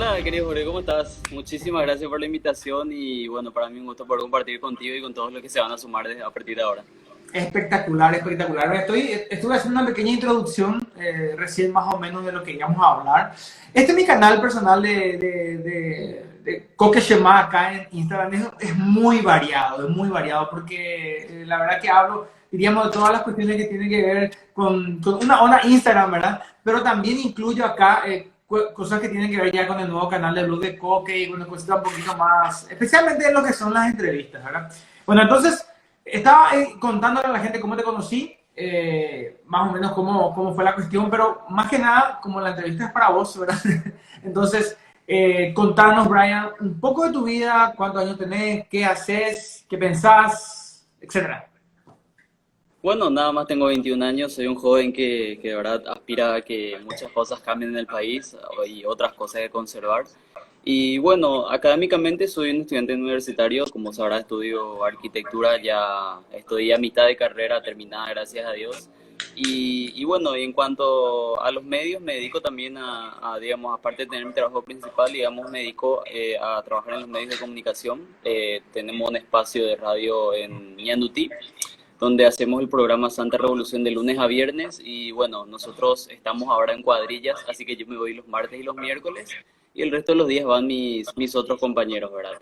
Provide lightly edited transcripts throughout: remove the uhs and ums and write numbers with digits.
Hola, querido Jorge, ¿cómo estás? Muchísimas gracias por la invitación y bueno, para mí un gusto poder compartir contigo y con todos los que se van a sumar a partir de ahora. Espectacular, espectacular. Estuve haciendo una pequeña introducción recién más o menos de lo que íbamos a hablar. Este es mi canal personal de Coque Shema acá en Instagram. Es muy variado, es muy variado porque la verdad que hablo, diríamos, de todas las cuestiones que tienen que ver con una onda Instagram, ¿verdad? Pero también incluyo acá cosas que tienen que ver ya con el nuevo canal de blog de Coque y una cuestión un poquito más, especialmente en lo que son las entrevistas, ¿verdad? Bueno, entonces... Estaba contándole a la gente cómo te conocí, más o menos cómo fue la cuestión, pero más que nada, como la entrevista es para vos, ¿verdad? Entonces, contanos, Brian, un poco de tu vida, cuántos años tenés, qué haces, qué pensás, etcétera. Bueno, nada más tengo 21 años, soy un joven que de verdad aspira a que muchas cosas cambien en el país y otras cosas de conservar. Y bueno, académicamente soy un estudiante universitario, como sabrá estudio arquitectura, ya estoy a mitad de carrera terminada, gracias a Dios. Y bueno, y en cuanto a los medios, me dedico también digamos, aparte de tener mi trabajo principal, digamos, me dedico a trabajar en los medios de comunicación. Tenemos un espacio de radio en Ñandutí, donde hacemos el programa Santa Revolución de lunes a viernes y bueno, nosotros estamos ahora en cuadrillas, así que yo me voy los martes y los miércoles y el resto de los días van mis otros compañeros, ¿verdad?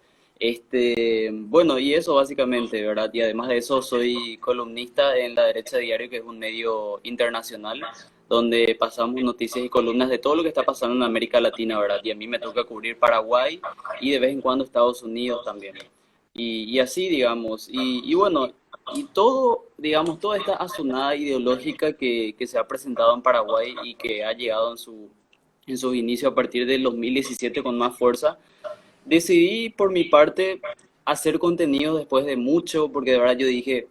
Bueno, y eso básicamente, ¿verdad? Y además de eso soy columnista en La Derecha Diario, que es un medio internacional, donde pasamos noticias y columnas de todo lo que está pasando en América Latina, ¿verdad? Y a mí me toca cubrir Paraguay y de vez en cuando Estados Unidos también. Y así, digamos, y bueno, y todo, digamos, toda esta azonada ideológica que se ha presentado en Paraguay y que ha llegado en sus inicios a partir del 2017 con más fuerza, decidí por mi parte hacer contenido después de mucho, porque de verdad yo dije,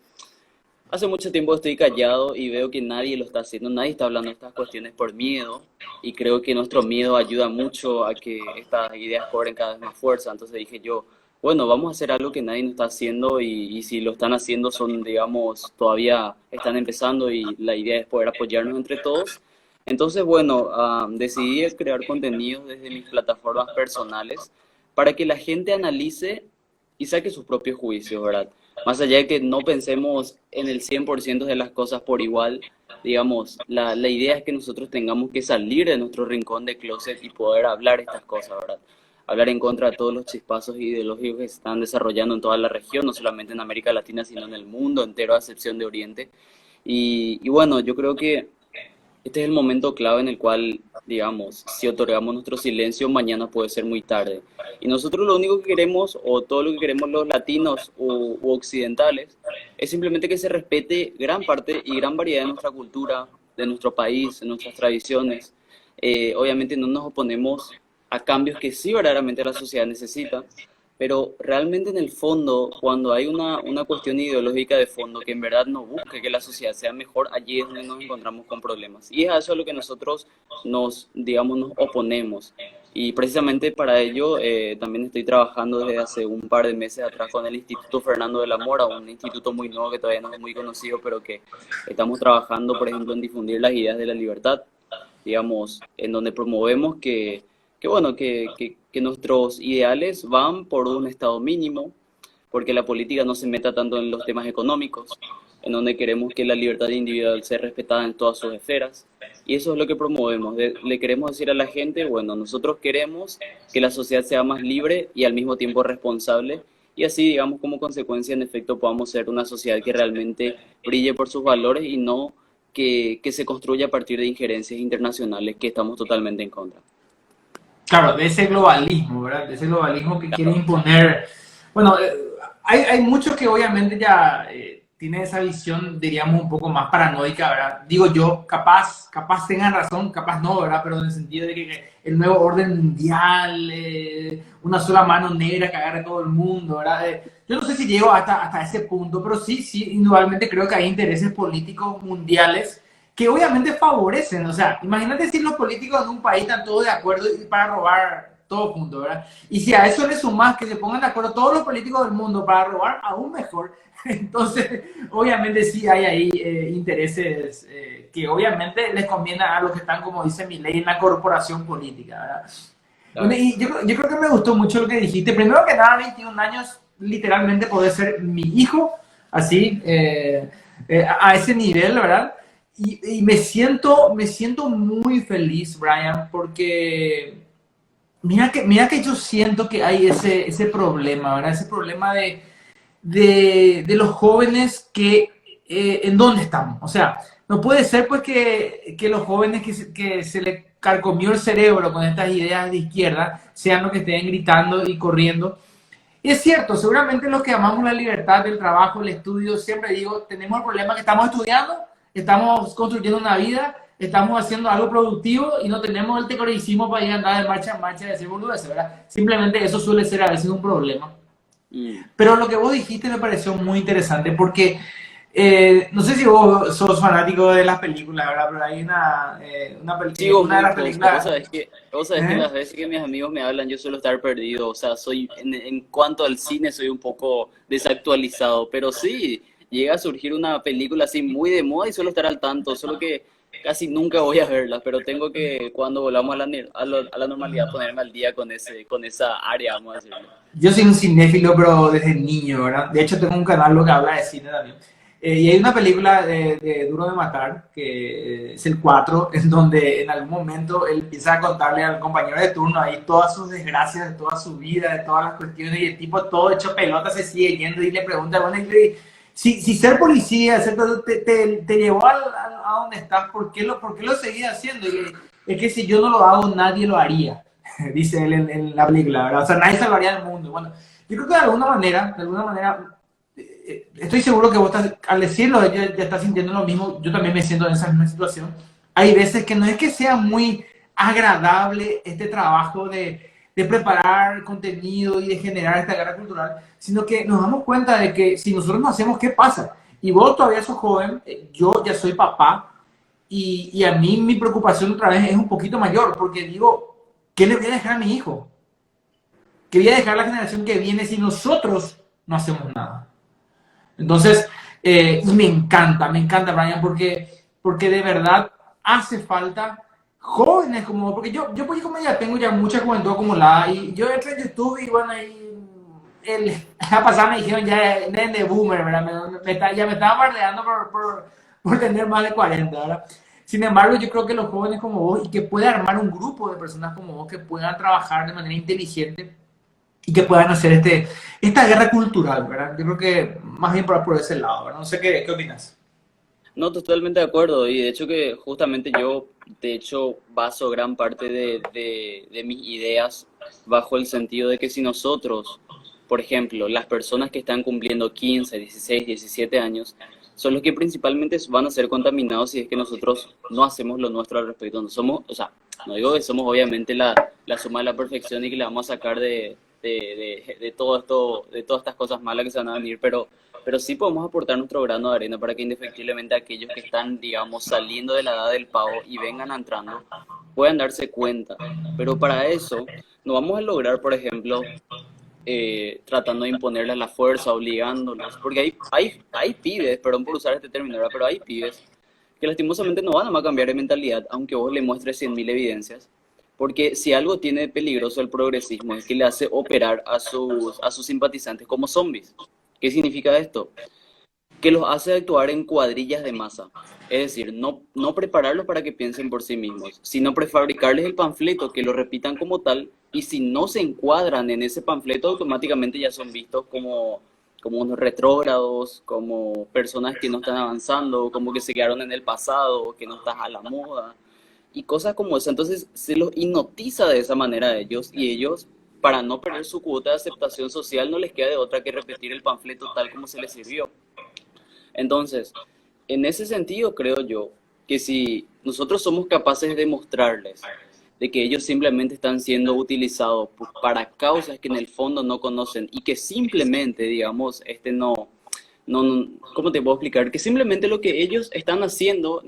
hace mucho tiempo estoy callado y veo que nadie lo está haciendo, nadie está hablando de estas cuestiones por miedo y creo que nuestro miedo ayuda mucho a que estas ideas cobren cada vez más fuerza. Entonces dije yo, bueno, vamos a hacer algo que nadie no está haciendo y si lo están haciendo son, digamos, todavía están empezando y la idea es poder apoyarnos entre todos. Entonces, bueno, decidí crear contenido desde mis plataformas personales para que la gente analice y saque sus propios juicios, ¿verdad? Más allá de que no pensemos en el 100% de las cosas por igual, digamos, la idea es que nosotros tengamos que salir de nuestro rincón de closet y poder hablar estas cosas, ¿verdad? Hablar en contra de todos los chispazos ideológicos que se están desarrollando en toda la región, no solamente en América Latina, sino en el mundo entero, a excepción de Oriente. Y bueno, yo creo que este es el momento clave en el cual, digamos, si otorgamos nuestro silencio, mañana puede ser muy tarde. Y nosotros lo único que queremos, o todo lo que queremos los latinos u occidentales, es simplemente que se respete gran parte y gran variedad de nuestra cultura, de nuestro país, de nuestras tradiciones. Obviamente no nos oponemos a cambios que sí verdaderamente la sociedad necesita, pero realmente en el fondo, cuando hay una cuestión ideológica de fondo que en verdad no busque que la sociedad sea mejor, allí es donde nos encontramos con problemas. Y es a eso a lo que nosotros digamos, nos oponemos. Y precisamente para ello también estoy trabajando desde hace un par de meses atrás con el Instituto Fernando de la Mora, un instituto muy nuevo que todavía no es muy conocido, pero que estamos trabajando, por ejemplo, en difundir las ideas de la libertad, digamos, en donde promovemos que bueno, que nuestros ideales van por un estado mínimo, porque la política no se meta tanto en los temas económicos, en donde queremos que la libertad individual sea respetada en todas sus esferas. Y eso es lo que promovemos. Le queremos decir a la gente, bueno, nosotros queremos que la sociedad sea más libre y al mismo tiempo responsable. Y así, digamos, como consecuencia, en efecto, podamos ser una sociedad que realmente brille por sus valores y no que se construya a partir de injerencias internacionales que estamos totalmente en contra. Claro, de ese globalismo, ¿verdad? De ese globalismo que quiere imponer. Bueno, hay muchos que obviamente ya tienen esa visión, diríamos, un poco más paranoica, ¿verdad? Digo yo, capaz tengan razón, capaz no, ¿verdad? Pero en el sentido de que el nuevo orden mundial, una sola mano negra que agarre todo el mundo, ¿verdad? Yo no sé si llego hasta ese punto, pero sí, indudablemente creo que hay intereses políticos mundiales que obviamente favorecen, o sea, imagínate si los políticos en un país están todos de acuerdo y para robar todo junto, ¿verdad? Y si a eso le sumas que se pongan de acuerdo todos los políticos del mundo para robar, aún mejor. Entonces, obviamente sí hay ahí intereses que obviamente les conviene a los que están, como dice mi ley, en la corporación política, ¿verdad? Bueno, claro. y yo creo que me gustó mucho lo que dijiste. Primero que nada, 21 años literalmente poder ser mi hijo, así, a ese nivel, ¿verdad? Y me siento muy feliz, Brian, porque mira que yo siento que hay ese problema, ¿verdad? Ese problema de los jóvenes que, ¿en dónde estamos? O sea, no puede ser pues que los jóvenes que se le carcomió el cerebro con estas ideas de izquierda sean los que estén gritando y corriendo. Y es cierto, seguramente los que amamos la libertad del trabajo, el estudio, siempre digo, tenemos el problema que estamos estudiando, estamos construyendo una vida, estamos haciendo algo productivo y no tenemos el tecnicismo para ir a andar de marcha en marcha y decir boludeces, ¿verdad? Simplemente eso suele ser a veces un problema. Mm. Pero lo que vos dijiste me pareció muy interesante porque no sé si vos sos fanático de las películas, ¿verdad? Pero hay Sigo una de muy las poco. películas... Vos sabés que ¿eh? las veces que mis amigos me hablan, yo suelo estar perdido. O sea, en cuanto al cine, soy un poco desactualizado. Pero sí, llega a surgir una película así muy de moda y suelo estar al tanto. Solo que casi nunca voy a verla. Pero tengo que, cuando volvamos a a la normalidad, ponerme al día con con esa área, vamos a decirlo. Yo soy un cinéfilo, pero desde niño, ¿verdad? De hecho, tengo un canal que habla de cine también. Y hay una película de Duro de Matar, que es el 4 en donde en algún momento él empieza a contarle al compañero de turno ahí todas sus desgracias, de toda su vida, de todas las cuestiones, y el tipo todo hecho pelota se sigue yendo y le pregunta, bueno, si ser policía te llevó a donde estás, por qué lo seguís haciendo? Es que si yo no lo hago, nadie lo haría. Dice él en la película, ¿verdad? O sea, nadie salvaría al mundo. Bueno, yo creo que de alguna manera, estoy seguro que vos estás, al decirlo, ya estás sintiendo lo mismo, yo también me siento en esa misma situación. Hay veces que no es que sea muy agradable este trabajo de preparar contenido y de generar esta guerra cultural, sino que nos damos cuenta de que si nosotros no hacemos, ¿qué pasa? Y vos todavía sos joven, yo ya soy papá, y a mí mi preocupación otra vez es un poquito mayor, porque digo, ¿qué le voy a dejar a mi hijo? ¿Qué voy a dejar a la generación que viene si nosotros no hacemos nada? Entonces, y me encanta, Brian, porque de verdad hace falta jóvenes como, porque yo pues como ya tengo ya mucha juventud acumulada, y yo entro en YouTube y bueno, la pasada me dijeron ya de boomer, ¿verdad? Ya me estaba bardeando por tener más de 40, ¿verdad? Sin embargo, yo creo que los jóvenes como vos y que pueda armar un grupo de personas como vos que puedan trabajar de manera inteligente y que puedan hacer esta guerra cultural, ¿verdad? Yo creo que más bien por ese lado, ¿verdad? No sé qué opinas. No, totalmente de acuerdo. Y de hecho que justamente yo, de hecho, baso gran parte de mis ideas bajo el sentido de que si nosotros, por ejemplo, las personas que están cumpliendo 15, 16, 17 años, son los que principalmente van a ser contaminados si es que nosotros no hacemos lo nuestro al respecto. No somos, o sea, no digo que somos obviamente la suma de la perfección y que le vamos a sacar de todo esto, de todas estas cosas malas que se van a venir, pero sí podemos aportar nuestro grano de arena para que indefectiblemente aquellos que están, digamos, saliendo de la edad del pavo y vengan entrando, puedan darse cuenta. Pero para eso no vamos a lograr, por ejemplo, tratando de imponerles la fuerza, obligándolos, porque hay pibes, perdón por usar este término, ¿verdad? Pero hay pibes que lastimosamente no van a cambiar de mentalidad, aunque vos le muestres 100.000 evidencias, porque si algo tiene de peligroso el progresismo es que le hace operar a sus simpatizantes como zombies. ¿Qué significa esto? Que los hace actuar en cuadrillas de masa. Es decir, no prepararlos para que piensen por sí mismos, sino prefabricarles el panfleto, que lo repitan como tal, y si no se encuadran en ese panfleto, automáticamente ya son vistos como unos retrógrados, como personas que no están avanzando, como que se quedaron en el pasado, que no están a la moda, y cosas como esa. Entonces se los hipnotiza de esa manera a ellos, y ellos, para no perder su cuota de aceptación social, no les queda de otra que repetir el panfleto tal como se les sirvió. Entonces, en ese sentido, creo yo que si nosotros somos capaces de mostrarles de que ellos simplemente están siendo utilizados para causas que en el fondo no conocen y que simplemente, digamos, ¿cómo te puedo explicar? Que simplemente lo que ellos están haciendo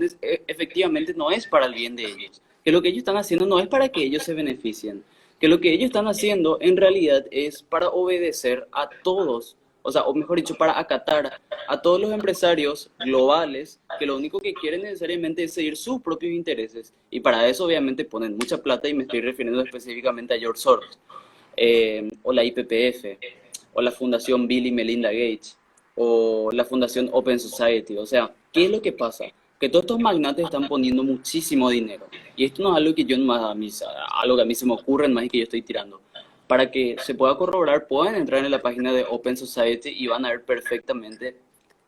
efectivamente no es para el bien de ellos, que lo que ellos están haciendo no es para que ellos se beneficien, que lo que ellos están haciendo en realidad es para obedecer a todos, o sea, o mejor dicho, para acatar a todos los empresarios globales que lo único que quieren necesariamente es seguir sus propios intereses. Y para eso obviamente ponen mucha plata y me estoy refiriendo específicamente a George Soros, o la IPPF, o la Fundación Bill y Melinda Gates, o la Fundación Open Society. O sea, ¿qué es lo que pasa? Que todos estos magnates están poniendo muchísimo dinero. Y esto no es algo que yo a mí, algo que a mí se me ocurre más y que yo estoy tirando. Para que se pueda corroborar, pueden entrar en la página de Open Society y van a ver perfectamente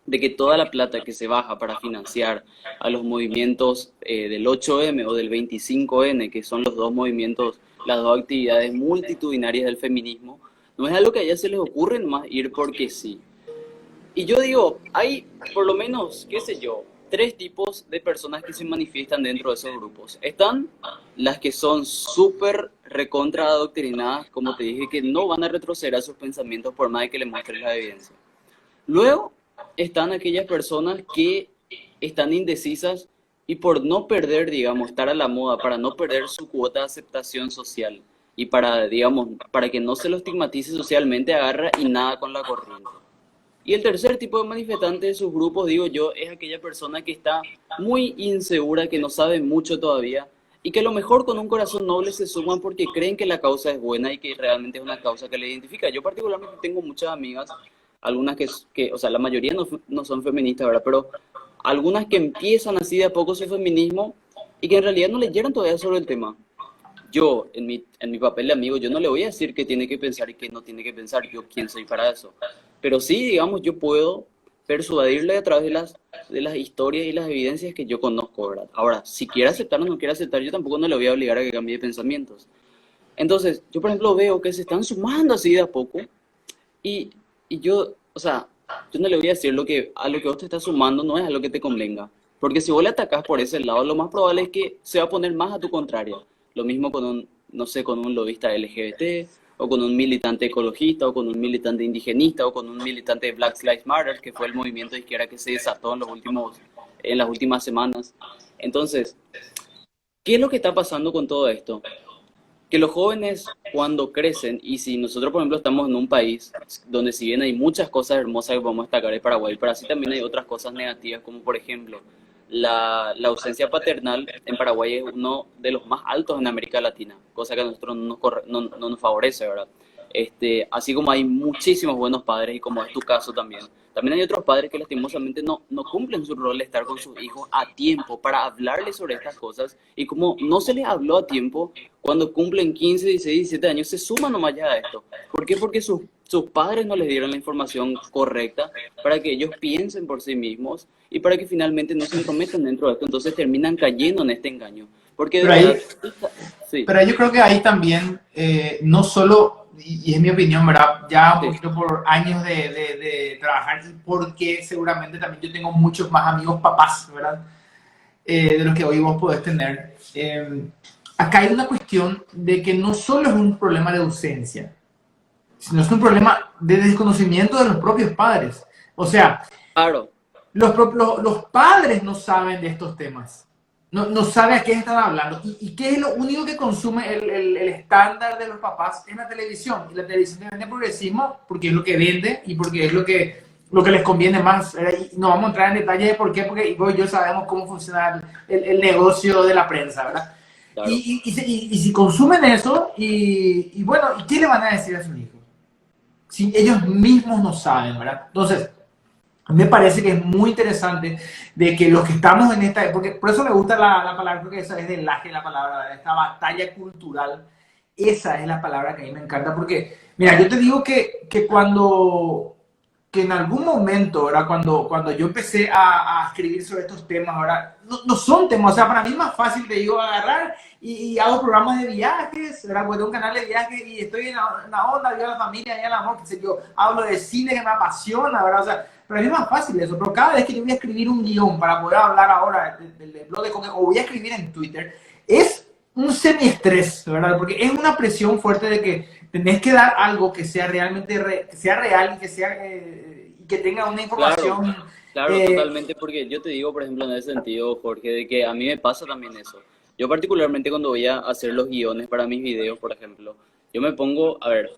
de que toda la plata que se baja para financiar a los movimientos del 8M o del 25N, que son los dos movimientos, las dos actividades multitudinarias del feminismo, no es algo que a ellas se les ocurre nomás ir porque sí. Y yo digo, hay por lo menos, qué sé yo, tres tipos de personas que se manifiestan dentro de esos grupos. Están las que son súper recontra adoctrinadas, como te dije, que no van a retroceder a sus pensamientos por más de que les muestres la evidencia. Luego están aquellas personas que están indecisas y por no perder, digamos, estar a la moda, para no perder su cuota de aceptación social y para, digamos, para que no se lo estigmatice socialmente, agarra y nada con la corriente. Y el tercer tipo de manifestante de sus grupos, digo yo, es aquella persona que está muy insegura, que no sabe mucho todavía y que a lo mejor con un corazón noble se suman porque creen que la causa es buena y que realmente es una causa que le identifica. Yo particularmente tengo muchas amigas, algunas o sea, la mayoría no son feministas, ¿verdad? Pero algunas que empiezan así de a poco su feminismo y que en realidad no leyeron todavía sobre el tema. Yo, en mi papel de amigo, yo no le voy a decir qué tiene que pensar y qué no tiene que pensar. Yo, ¿quién soy para eso? Pero sí, digamos, yo puedo persuadirle a través de las historias y las evidencias que yo conozco, ¿verdad? Ahora, si quiere aceptar o no quiere aceptar, yo tampoco no le voy a obligar a que cambie de pensamientos. Entonces, yo, por ejemplo, veo que se están sumando así de a poco y, y yo, o sea, yo no le voy a decir a lo que vos te estás sumando no es a lo que te convenga. Porque si vos le atacás por ese lado, lo más probable es que se va a poner más a tu contraria. Lo mismo con no sé, con un lobista LGBT, o con un militante ecologista, o con un militante indigenista, o con un militante de Black Lives Matter, que fue el movimiento de izquierda que se desató en las últimas semanas. Entonces, ¿qué es lo que está pasando con todo esto? Que los jóvenes cuando crecen, y si nosotros por ejemplo estamos en un país donde si bien hay muchas cosas hermosas que podemos destacar de Paraguay, pero así también hay otras cosas negativas, como por ejemplo la ausencia paternal en Paraguay es uno de los más altos en América Latina, cosa que a nosotros no nos favorece, ¿verdad? Así como hay muchísimos buenos padres, y como es tu caso también. También hay otros padres que lastimosamente no cumplen su rol de estar con sus hijos a tiempo para hablarles sobre estas cosas, y como no se les habló a tiempo, cuando cumplen 15, 16, 17 años se suman nomás ya a esto. ¿Por qué? Porque sus padres no les dieron la información correcta para que ellos piensen por sí mismos y para que finalmente no se entrometan dentro de esto. Entonces terminan cayendo en este engaño. Porque de Pero verdad, ahí, sí, pero yo creo que ahí también, no solo, y es mi opinión, ¿verdad? Ya un sí, poquito por años de trabajar, y porque seguramente también yo tengo muchos más amigos papás, ¿verdad? De los que hoy vos podés tener. Acá hay una cuestión de que no solo es un problema de ausencia, sino es un problema de desconocimiento de los propios padres. O sea, claro, los padres no saben de estos temas. No saben a qué están hablando. ¿Y qué es lo único que consume el estándar de los papás? Es la televisión. Y la televisión vende progresismo porque es lo que vende y porque es lo que les conviene más. Y no vamos a entrar en detalle de por qué, porque vos y yo sabemos cómo funciona el negocio de la prensa, ¿verdad? claro. Y si consumen eso, y bueno, ¿y qué le van a decir a sus hijos? Si ellos mismos no saben, ¿verdad? Entonces, me parece que es muy interesante de que los que estamos en esta, porque por eso me gusta la palabra, porque esa es del laje la palabra, ¿verdad? Esta batalla cultural, esa es la palabra que a mí me encanta, porque, mira, yo te digo que en algún momento, ¿verdad? Cuando yo empecé a escribir sobre estos temas, ¿verdad? No son temas, o sea, para mí es más fácil, te digo, agarrar y hago programas de viajes, ¿verdad? Pues tengo un canal de viajes y estoy en la onda, yo a la familia, y al amor, qué sé yo, hablo de cine que me apasiona, ¿verdad? O sea, para mí es más fácil eso, pero cada vez que yo voy a escribir un guión para poder hablar ahora del blog de Coque, o voy a escribir en Twitter, es un semiestrés, ¿verdad? Porque es una presión fuerte de que tenés que dar algo que sea realmente que sea real y que sea y que tenga una Claro, información. claro, eh, totalmente, porque yo te digo, por ejemplo, en ese sentido, Jorge, de que a mí me pasa también eso. Yo particularmente cuando voy a hacer los guiones para mis videos, por ejemplo, yo me pongo, a ver,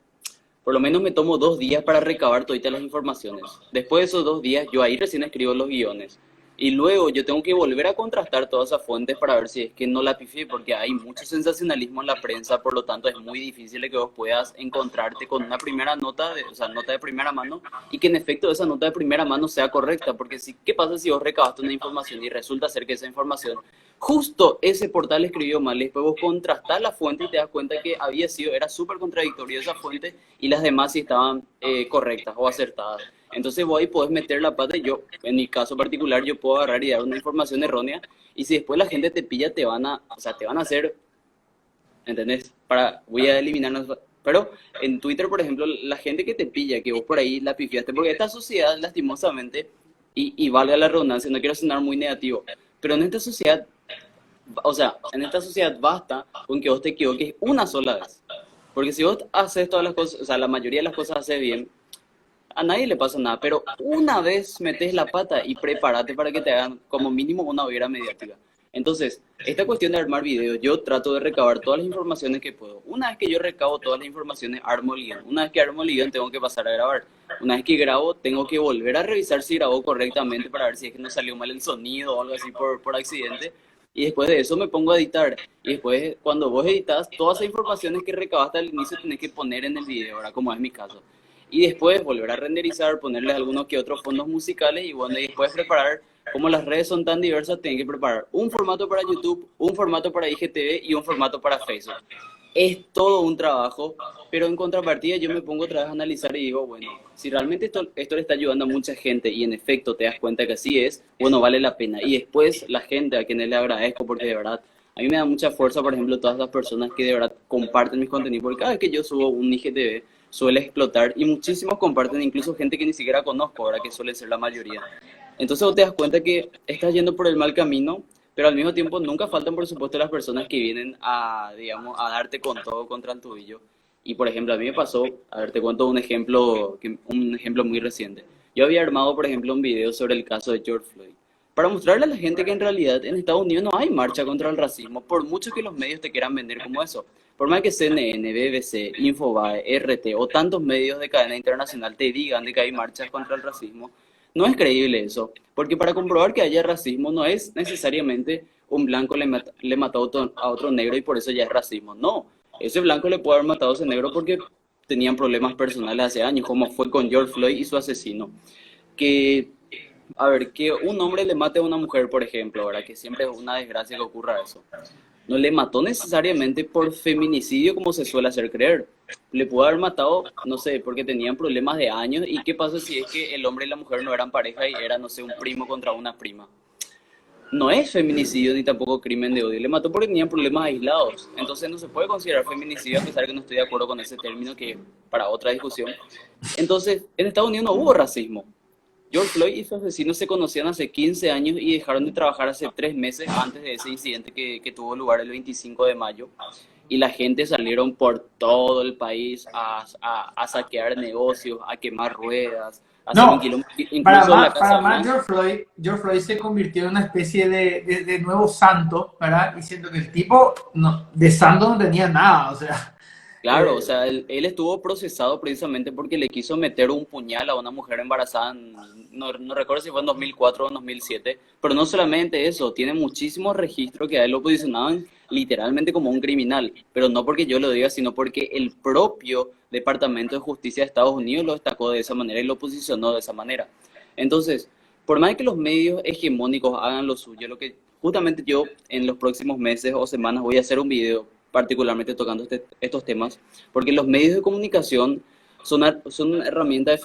por lo menos me tomo 2 días para recabar todas las informaciones. Después de esos 2 días, yo ahí recién escribo los guiones. Y luego yo tengo que volver a contrastar todas esas fuentes para ver si es que no la pifié, porque hay mucho sensacionalismo en la prensa, por lo tanto es muy difícil de que vos puedas encontrarte con una primera nota, o sea, nota de primera mano, y que en efecto esa nota de primera mano sea correcta, porque si, ¿qué pasa si vos recabaste una información y resulta ser que esa información, justo ese portal escribió mal, y después vos contrastás la fuente y te das cuenta que era súper contradictorio esa fuente y las demás sí estaban correctas o acertadas? Entonces vos ahí podés meter la pata y yo, en mi caso particular, yo puedo agarrar y dar una información errónea y si después la gente te pilla, o sea, te van a hacer, ¿entendés? Voy a eliminarnos, pero en Twitter, por ejemplo, la gente que te pilla, que vos por ahí la pifiaste, porque esta sociedad, lastimosamente, y valga la redundancia, no quiero sonar muy negativo, pero en esta sociedad, o sea, en esta sociedad basta con que vos te equivoques una sola vez. Porque si vos haces todas las cosas, o sea, la mayoría de las cosas haces bien, a nadie le pasa nada, pero una vez metes la pata y prepárate para que te hagan como mínimo una hoguera mediática. Entonces, esta cuestión de armar videos, yo trato de recabar todas las informaciones que puedo. Una vez que yo recabo todas las informaciones, armo el guión. Una vez que armo el guión, tengo que pasar a grabar. Una vez que grabo, tengo que volver a revisar si grabó correctamente para ver si es que no salió mal el sonido o algo así por accidente. Y después de eso me pongo a editar. Y después, cuando vos editas, todas esas informaciones que recabaste al inicio tenés que poner en el video, ahora como es mi caso. Y después volver a renderizar, ponerle algunos que otros fondos musicales y bueno, y después preparar, como las redes son tan diversas, tienen que preparar un formato para YouTube, un formato para IGTV y un formato para Facebook. Es todo un trabajo, pero en contrapartida yo me pongo otra vez a analizar y digo, bueno, si realmente esto le está ayudando a mucha gente y en efecto te das cuenta que así es, bueno, vale la pena. Y después la gente a quienes le agradezco porque de verdad, a mí me da mucha fuerza, por ejemplo, todas las personas que de verdad comparten mis contenidos, porque cada vez que yo subo un IGTV suele explotar y muchísimos comparten, incluso gente que ni siquiera conozco, ahora que suele ser la mayoría. Entonces vos te das cuenta que estás yendo por el mal camino, pero al mismo tiempo nunca faltan, por supuesto, las personas que vienen a, digamos, a darte con todo contra el tubillo. Y por ejemplo, a mí me pasó, a ver, te cuento un ejemplo muy reciente. Yo había armado, por ejemplo, un video sobre el caso de George Floyd, para mostrarle a la gente que en realidad en Estados Unidos no hay marcha contra el racismo, por mucho que los medios te quieran vender como eso. Por más que CNN, BBC, Infobae, RT o tantos medios de cadena internacional te digan de que hay marchas contra el racismo, no es creíble eso, porque para comprobar que haya racismo no es necesariamente un blanco le mató a otro negro y por eso ya es racismo. No, ese blanco le puede haber matado a ese negro porque tenían problemas personales hace años, como fue con George Floyd y su asesino. Que, a ver, que un hombre le mate a una mujer, por ejemplo, ¿verdad? Que siempre es una desgracia que ocurra eso. No le mató necesariamente por feminicidio como se suele hacer creer. Le pudo haber matado, no sé, porque tenían problemas de años. ¿Y qué pasa si es que el hombre y la mujer no eran pareja y era, no sé, un primo contra una prima? No es feminicidio ni tampoco crimen de odio. Le mató porque tenían problemas aislados. Entonces no se puede considerar feminicidio, a pesar de que no estoy de acuerdo con ese término, que para otra discusión. Entonces, en Estados Unidos no hubo racismo. George Floyd y su asesino se conocían hace 15 años y dejaron de trabajar hace 3 meses antes de ese incidente que tuvo lugar el 25 de mayo. Y la gente salieron por todo el país a saquear negocios, a quemar ruedas, a hacer un No, quilombo. Incluso en la Casa para más Blanca. George Floyd se convirtió en una especie de nuevo santo, ¿verdad? Diciendo que el tipo no, de santo no tenía nada, o sea, Claro, o sea, él estuvo procesado precisamente porque le quiso meter un puñal a una mujer embarazada, no recuerdo si fue en 2004 o en 2007, pero no solamente eso, tiene muchísimos registros que a él lo posicionaban literalmente como un criminal, pero no porque yo lo diga, sino porque el propio Departamento de Justicia de Estados Unidos lo destacó de esa manera y lo posicionó de esa manera. Entonces, por más que los medios hegemónicos hagan lo suyo, lo que justamente yo en los próximos meses o semanas voy a hacer un video particularmente tocando estos temas, porque los medios de comunicación son una herramienta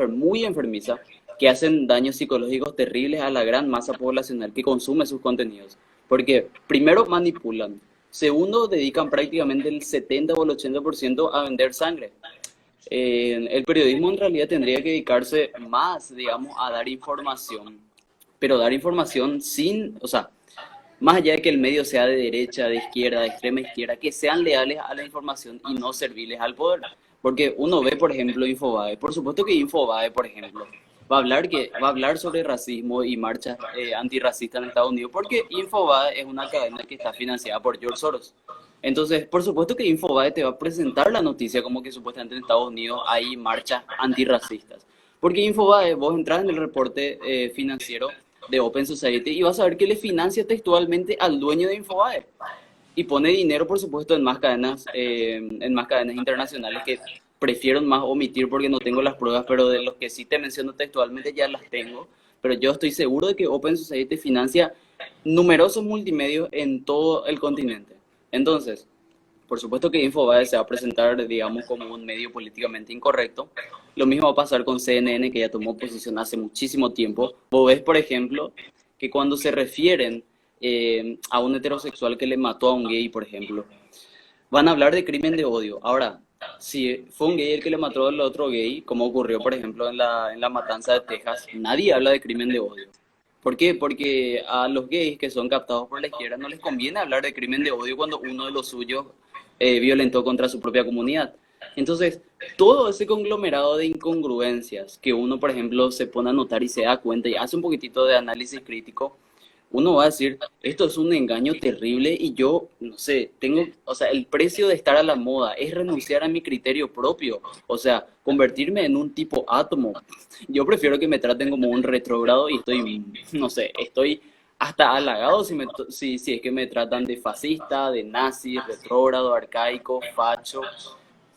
muy enfermiza que hacen daños psicológicos terribles a la gran masa poblacional que consume sus contenidos. Porque primero manipulan, segundo dedican prácticamente el 70 o el 80% a vender sangre. El periodismo en realidad tendría que dedicarse más, digamos, a dar información, pero dar información sin, o sea, más allá de que el medio sea de derecha, de izquierda, de extrema izquierda, que sean leales a la información y no serviles al poder. Porque uno ve, por ejemplo, Infobae. Por supuesto que Infobae, por ejemplo, va a hablar sobre racismo y marchas antirracistas en Estados Unidos, porque Infobae es una cadena que está financiada por George Soros. Entonces, por supuesto que Infobae te va a presentar la noticia como que supuestamente en Estados Unidos hay marchas antirracistas. Porque Infobae, vos entras en el reporte financiero de Open Society y vas a ver que le financia textualmente al dueño de Infobae y pone dinero, por supuesto, en más cadenas internacionales que prefiero más omitir porque no tengo las pruebas, pero de los que sí te menciono textualmente ya las tengo. Pero yo estoy seguro de que Open Society financia numerosos multimedios en todo el continente. Entonces, por supuesto que Infobae se va a presentar, digamos, como un medio políticamente incorrecto. Lo mismo va a pasar con CNN, que ya tomó posición hace muchísimo tiempo. Vos ves, por ejemplo, que cuando se refieren a un heterosexual que le mató a un gay, por ejemplo, van a hablar de crimen de odio. Ahora, si fue un gay el que le mató al otro gay, como ocurrió, por ejemplo, en la matanza de Texas, nadie habla de crimen de odio. ¿Por qué? Porque a los gays que son captados por la izquierda no les conviene hablar de crimen de odio cuando uno de los suyos violentó contra su propia comunidad. Entonces, todo ese conglomerado de incongruencias que uno, por ejemplo, se pone a notar y se da cuenta y hace un poquitito de análisis crítico, uno va a decir, esto es un engaño terrible y yo, no sé, o sea, el precio de estar a la moda es renunciar a mi criterio propio, o sea, convertirme en un tipo átomo. Yo prefiero que me traten como un retrógrado y estoy, no sé, estoy hasta halagado si es que me tratan de fascista, de nazi, retrógrado, arcaico, facho,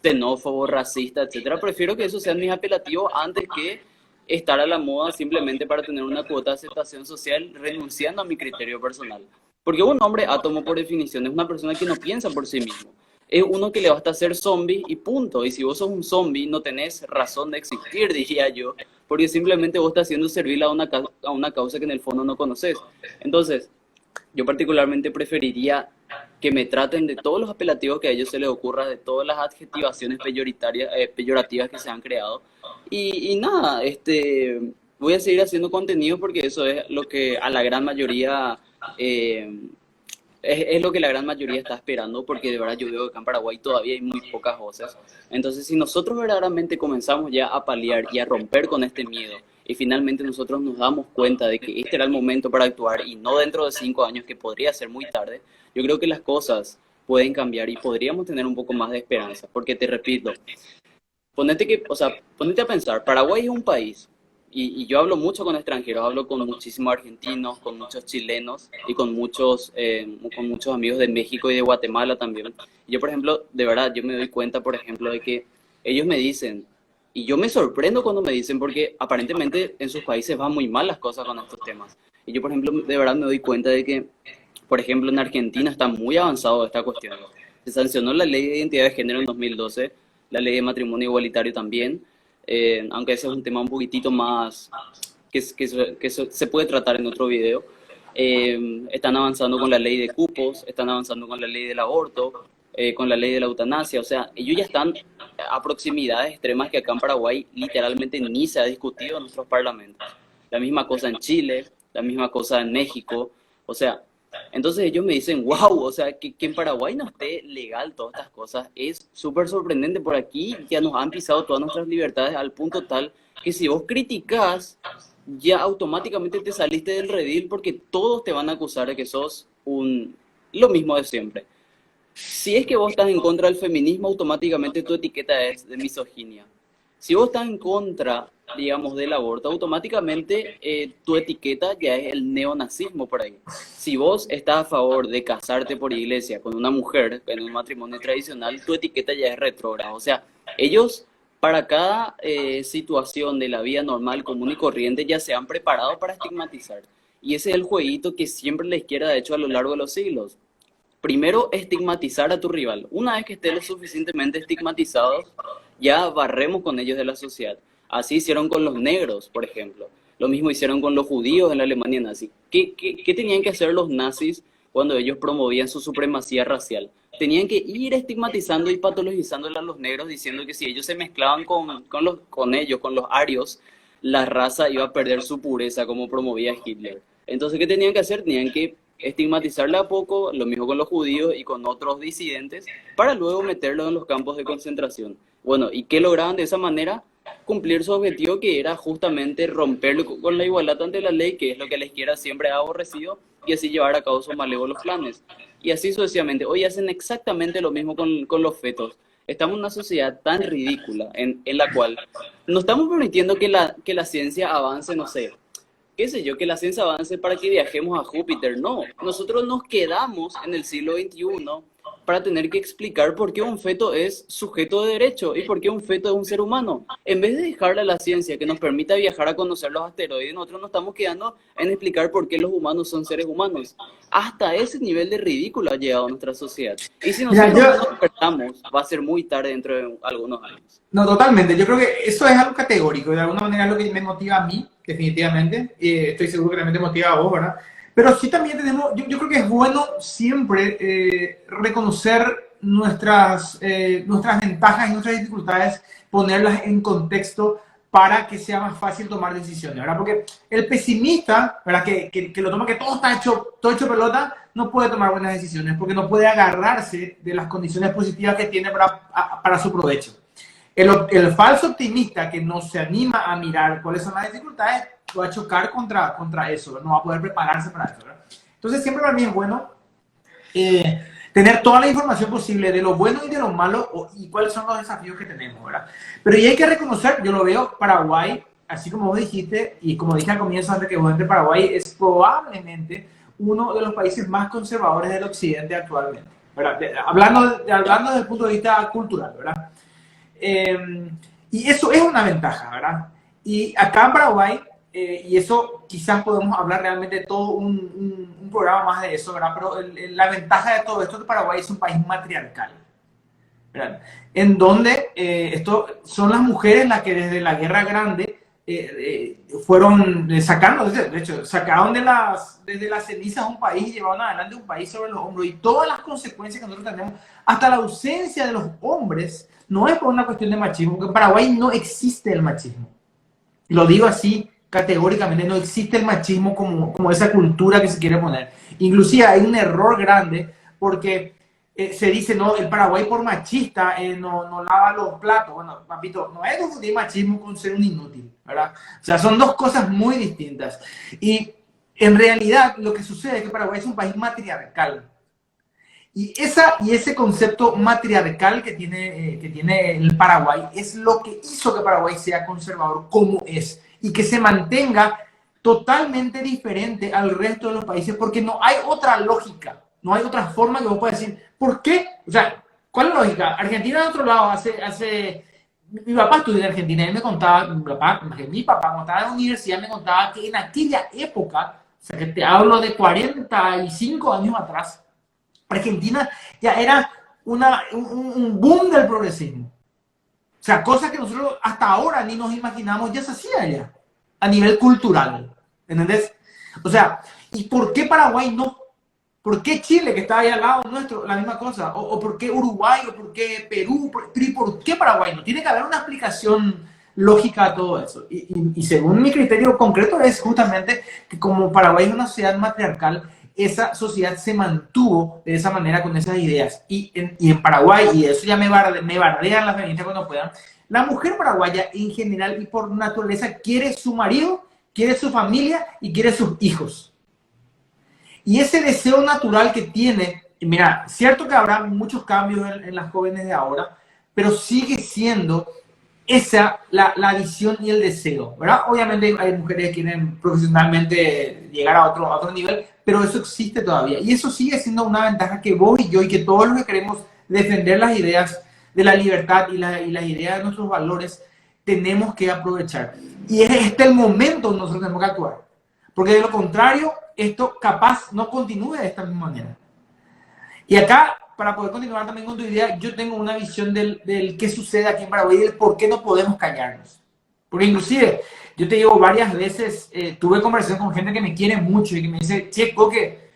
xenófobo, racista, etcétera. Prefiero que esos sean mis apelativos antes que estar a la moda simplemente para tener una cuota de aceptación social, renunciando a mi criterio personal. Porque un hombre átomo, por definición, es una persona que no piensa por sí mismo. Es uno que le basta ser zombie y punto. Y si vos sos un zombie, no tenés razón de existir, diría yo, porque simplemente vos estás haciendo servir a una causa que en el fondo no conoces. Entonces, yo particularmente preferiría que me traten de todos los apelativos que a ellos se les ocurra, de todas las adjetivaciones peyorativas que se han creado. Y nada, voy a seguir haciendo contenido porque eso es lo que a la gran mayoría, es lo que la gran mayoría está esperando, porque de verdad yo veo que acá en Paraguay todavía hay muy pocas voces. Entonces, si nosotros verdaderamente comenzamos ya a paliar y a romper con este miedo, y finalmente nosotros nos damos cuenta de que este era el momento para actuar y no dentro de 5 años, que podría ser muy tarde, yo creo que las cosas pueden cambiar y podríamos tener un poco más de esperanza. Porque te repito, ponete a pensar, Paraguay es un país, y yo hablo mucho con extranjeros, hablo con muchísimos argentinos, con muchos chilenos y con muchos amigos de México y de Guatemala también. Y yo, por ejemplo, de verdad, yo me doy cuenta, por ejemplo, de que ellos me dicen, y yo me sorprendo cuando me dicen, porque aparentemente en sus países van muy mal las cosas con estos temas. Y yo, por ejemplo, de verdad me doy cuenta de que, por ejemplo, en Argentina está muy avanzado esta cuestión. Se sancionó la ley de identidad de género en 2012, la ley de matrimonio igualitario también, aunque ese es un tema un poquitito más se puede tratar en otro video. Están avanzando con la ley de cupos, están avanzando con la ley del aborto, con la ley de la eutanasia. O sea, ellos ya están a proximidades extremas que acá en Paraguay literalmente ni se ha discutido en nuestros parlamentos. La misma cosa en Chile, la misma cosa en México. O sea, entonces ellos me dicen, wow, o sea, que en Paraguay no esté legal todas estas cosas es súper sorprendente. Por aquí ya nos han pisado todas nuestras libertades al punto tal que si vos criticás, ya automáticamente te saliste del redil porque todos te van a acusar de que sos lo mismo de siempre. Si es que vos estás en contra del feminismo, automáticamente tu etiqueta es de misoginia. Si vos estás en contra, digamos, del aborto, automáticamente tu etiqueta ya es el neonazismo por ahí. Si vos estás a favor de casarte por iglesia con una mujer en un matrimonio tradicional, tu etiqueta ya es retrógrada. O sea, ellos para cada situación de la vida normal, común y corriente, ya se han preparado para estigmatizar. Y ese es el jueguito que siempre la izquierda ha hecho a lo largo de los siglos. Primero, estigmatizar a tu rival. Una vez que estén lo suficientemente estigmatizados, ya barremos con ellos de la sociedad. Así hicieron con los negros, por ejemplo. Lo mismo hicieron con los judíos en la Alemania nazi. ¿Qué tenían que hacer los nazis cuando ellos promovían su supremacía racial? Tenían que ir estigmatizando y patologizándole a los negros, diciendo que si ellos se mezclaban con ellos, con los arios, la raza iba a perder su pureza, como promovía Hitler. Entonces, ¿qué tenían que hacer? Tenían que estigmatizarle a poco, lo mismo con los judíos y con otros disidentes, para luego meterlos en los campos de concentración. Bueno, ¿y qué lograban de esa manera? cumplir su objetivo, que era justamente romper con la igualdad ante la ley, que es lo que la izquierda siempre ha aborrecido, y así llevar a cabo sus malévolos planes. Y así sucesivamente. Hoy hacen exactamente lo mismo con los fetos. Estamos en una sociedad tan ridícula en la cual no estamos permitiendo que la ciencia avance, no sé, qué sé yo, que la ciencia avance para que viajemos a Júpiter. No, nosotros nos quedamos en el siglo XXI para tener que explicar por qué un feto es sujeto de derecho y por qué un feto es un ser humano. En vez de dejarle a la ciencia que nos permita viajar a conocer los asteroides, nosotros nos estamos quedando en explicar por qué los humanos son seres humanos. Hasta ese nivel de ridículo ha llegado nuestra sociedad. Y si Mira, nosotros no nos despertamos, va a ser muy tarde dentro de algunos años. no, totalmente. Yo creo que eso es algo categórico. De alguna manera es lo que me motiva a mí, definitivamente. Estoy seguro que también te motiva a vos, ¿verdad? Pero sí también tenemos, yo creo que es bueno siempre reconocer nuestras ventajas y nuestras dificultades, ponerlas en contexto para que sea más fácil tomar decisiones, ¿verdad? Porque el pesimista, ¿verdad? Que lo toma que todo hecho pelota, no puede tomar buenas decisiones porque no puede agarrarse de las condiciones positivas que tiene para su provecho. El falso optimista que no se anima a mirar cuáles son las dificultades va a chocar contra eso, no va a poder prepararse para eso, ¿verdad? Entonces siempre para mí es bueno tener toda la información posible de lo bueno y de lo malo y cuáles son los desafíos que tenemos, ¿verdad? Pero y hay que reconocer, yo lo veo, Paraguay, así como vos dijiste, y como dije al comienzo antes que vos entre Paraguay, es probablemente uno de los países más conservadores del occidente actualmente, ¿verdad? Hablando desde el punto de vista cultural, ¿verdad? Y eso es una ventaja, ¿verdad? Y acá en Paraguay, y eso quizás podemos hablar realmente todo un programa más de eso, ¿verdad? Pero la ventaja de todo esto es que Paraguay es un país matriarcal, ¿verdad? En donde esto son las mujeres las que desde la Guerra Grande fueron sacando, de hecho, sacaron desde las cenizas un país y llevaron adelante un país sobre los hombros, y todas las consecuencias que nosotros tenemos, hasta la ausencia de los hombres, no es por una cuestión de machismo, porque en Paraguay no existe el machismo. Lo digo así categóricamente, no existe el machismo como esa cultura que se quiere poner. Inclusive hay un error grande porque se dice, no, el Paraguay por machista no lava los platos. Bueno, papito, no es confundir machismo con ser un inútil, ¿verdad? O sea, son dos cosas muy distintas. Y en realidad lo que sucede es que Paraguay es un país matriarcal. Y ese concepto matriarcal que tiene el Paraguay es lo que hizo que Paraguay sea conservador como es y que se mantenga totalmente diferente al resto de los países, porque no hay otra lógica, no hay otra forma que vos puedas decir, ¿por qué? O sea, ¿cuál es la lógica? Argentina de otro lado mi papá estudió en Argentina y él me contaba, mi papá cuando estaba en la universidad me contaba que en aquella época, o sea, que te hablo de 45 años atrás, Argentina ya era un boom del progresismo. O sea, cosas que nosotros hasta ahora ni nos imaginamos ya se hacía allá, a nivel cultural. ¿Entendés? O sea, ¿y por qué Paraguay no? ¿Por qué Chile, que está ahí al lado nuestro, la misma cosa? ¿O por qué Uruguay? ¿O por qué Perú? ¿Por qué Paraguay no? Tiene que haber una explicación lógica a todo eso. Y según mi criterio concreto es justamente que como Paraguay es una sociedad matriarcal, esa sociedad se mantuvo de esa manera con esas ideas. Y en Paraguay, y eso ya me bardean las feministas cuando puedan, la mujer paraguaya en general y por naturaleza quiere su marido, quiere su familia y quiere sus hijos. Y ese deseo natural que tiene, mira, cierto que habrá muchos cambios en las jóvenes de ahora, pero sigue siendo esa la visión y el deseo, ¿verdad? Obviamente hay mujeres que quieren profesionalmente llegar a otro nivel, pero eso existe todavía. Y eso sigue siendo una ventaja que vos y yo y que todos los que queremos defender las ideas de la libertad y las ideas de nuestros valores, tenemos que aprovechar. Y es este el momento donde nosotros tenemos que actuar. Porque de lo contrario, esto capaz no continúe de esta misma manera. Y acá, para poder continuar también con tu idea, yo tengo una visión del qué sucede aquí en Paraguay y del por qué no podemos callarnos. Porque inclusive, yo te digo varias veces, tuve conversación con gente que me quiere mucho y que me dice, che, Coque,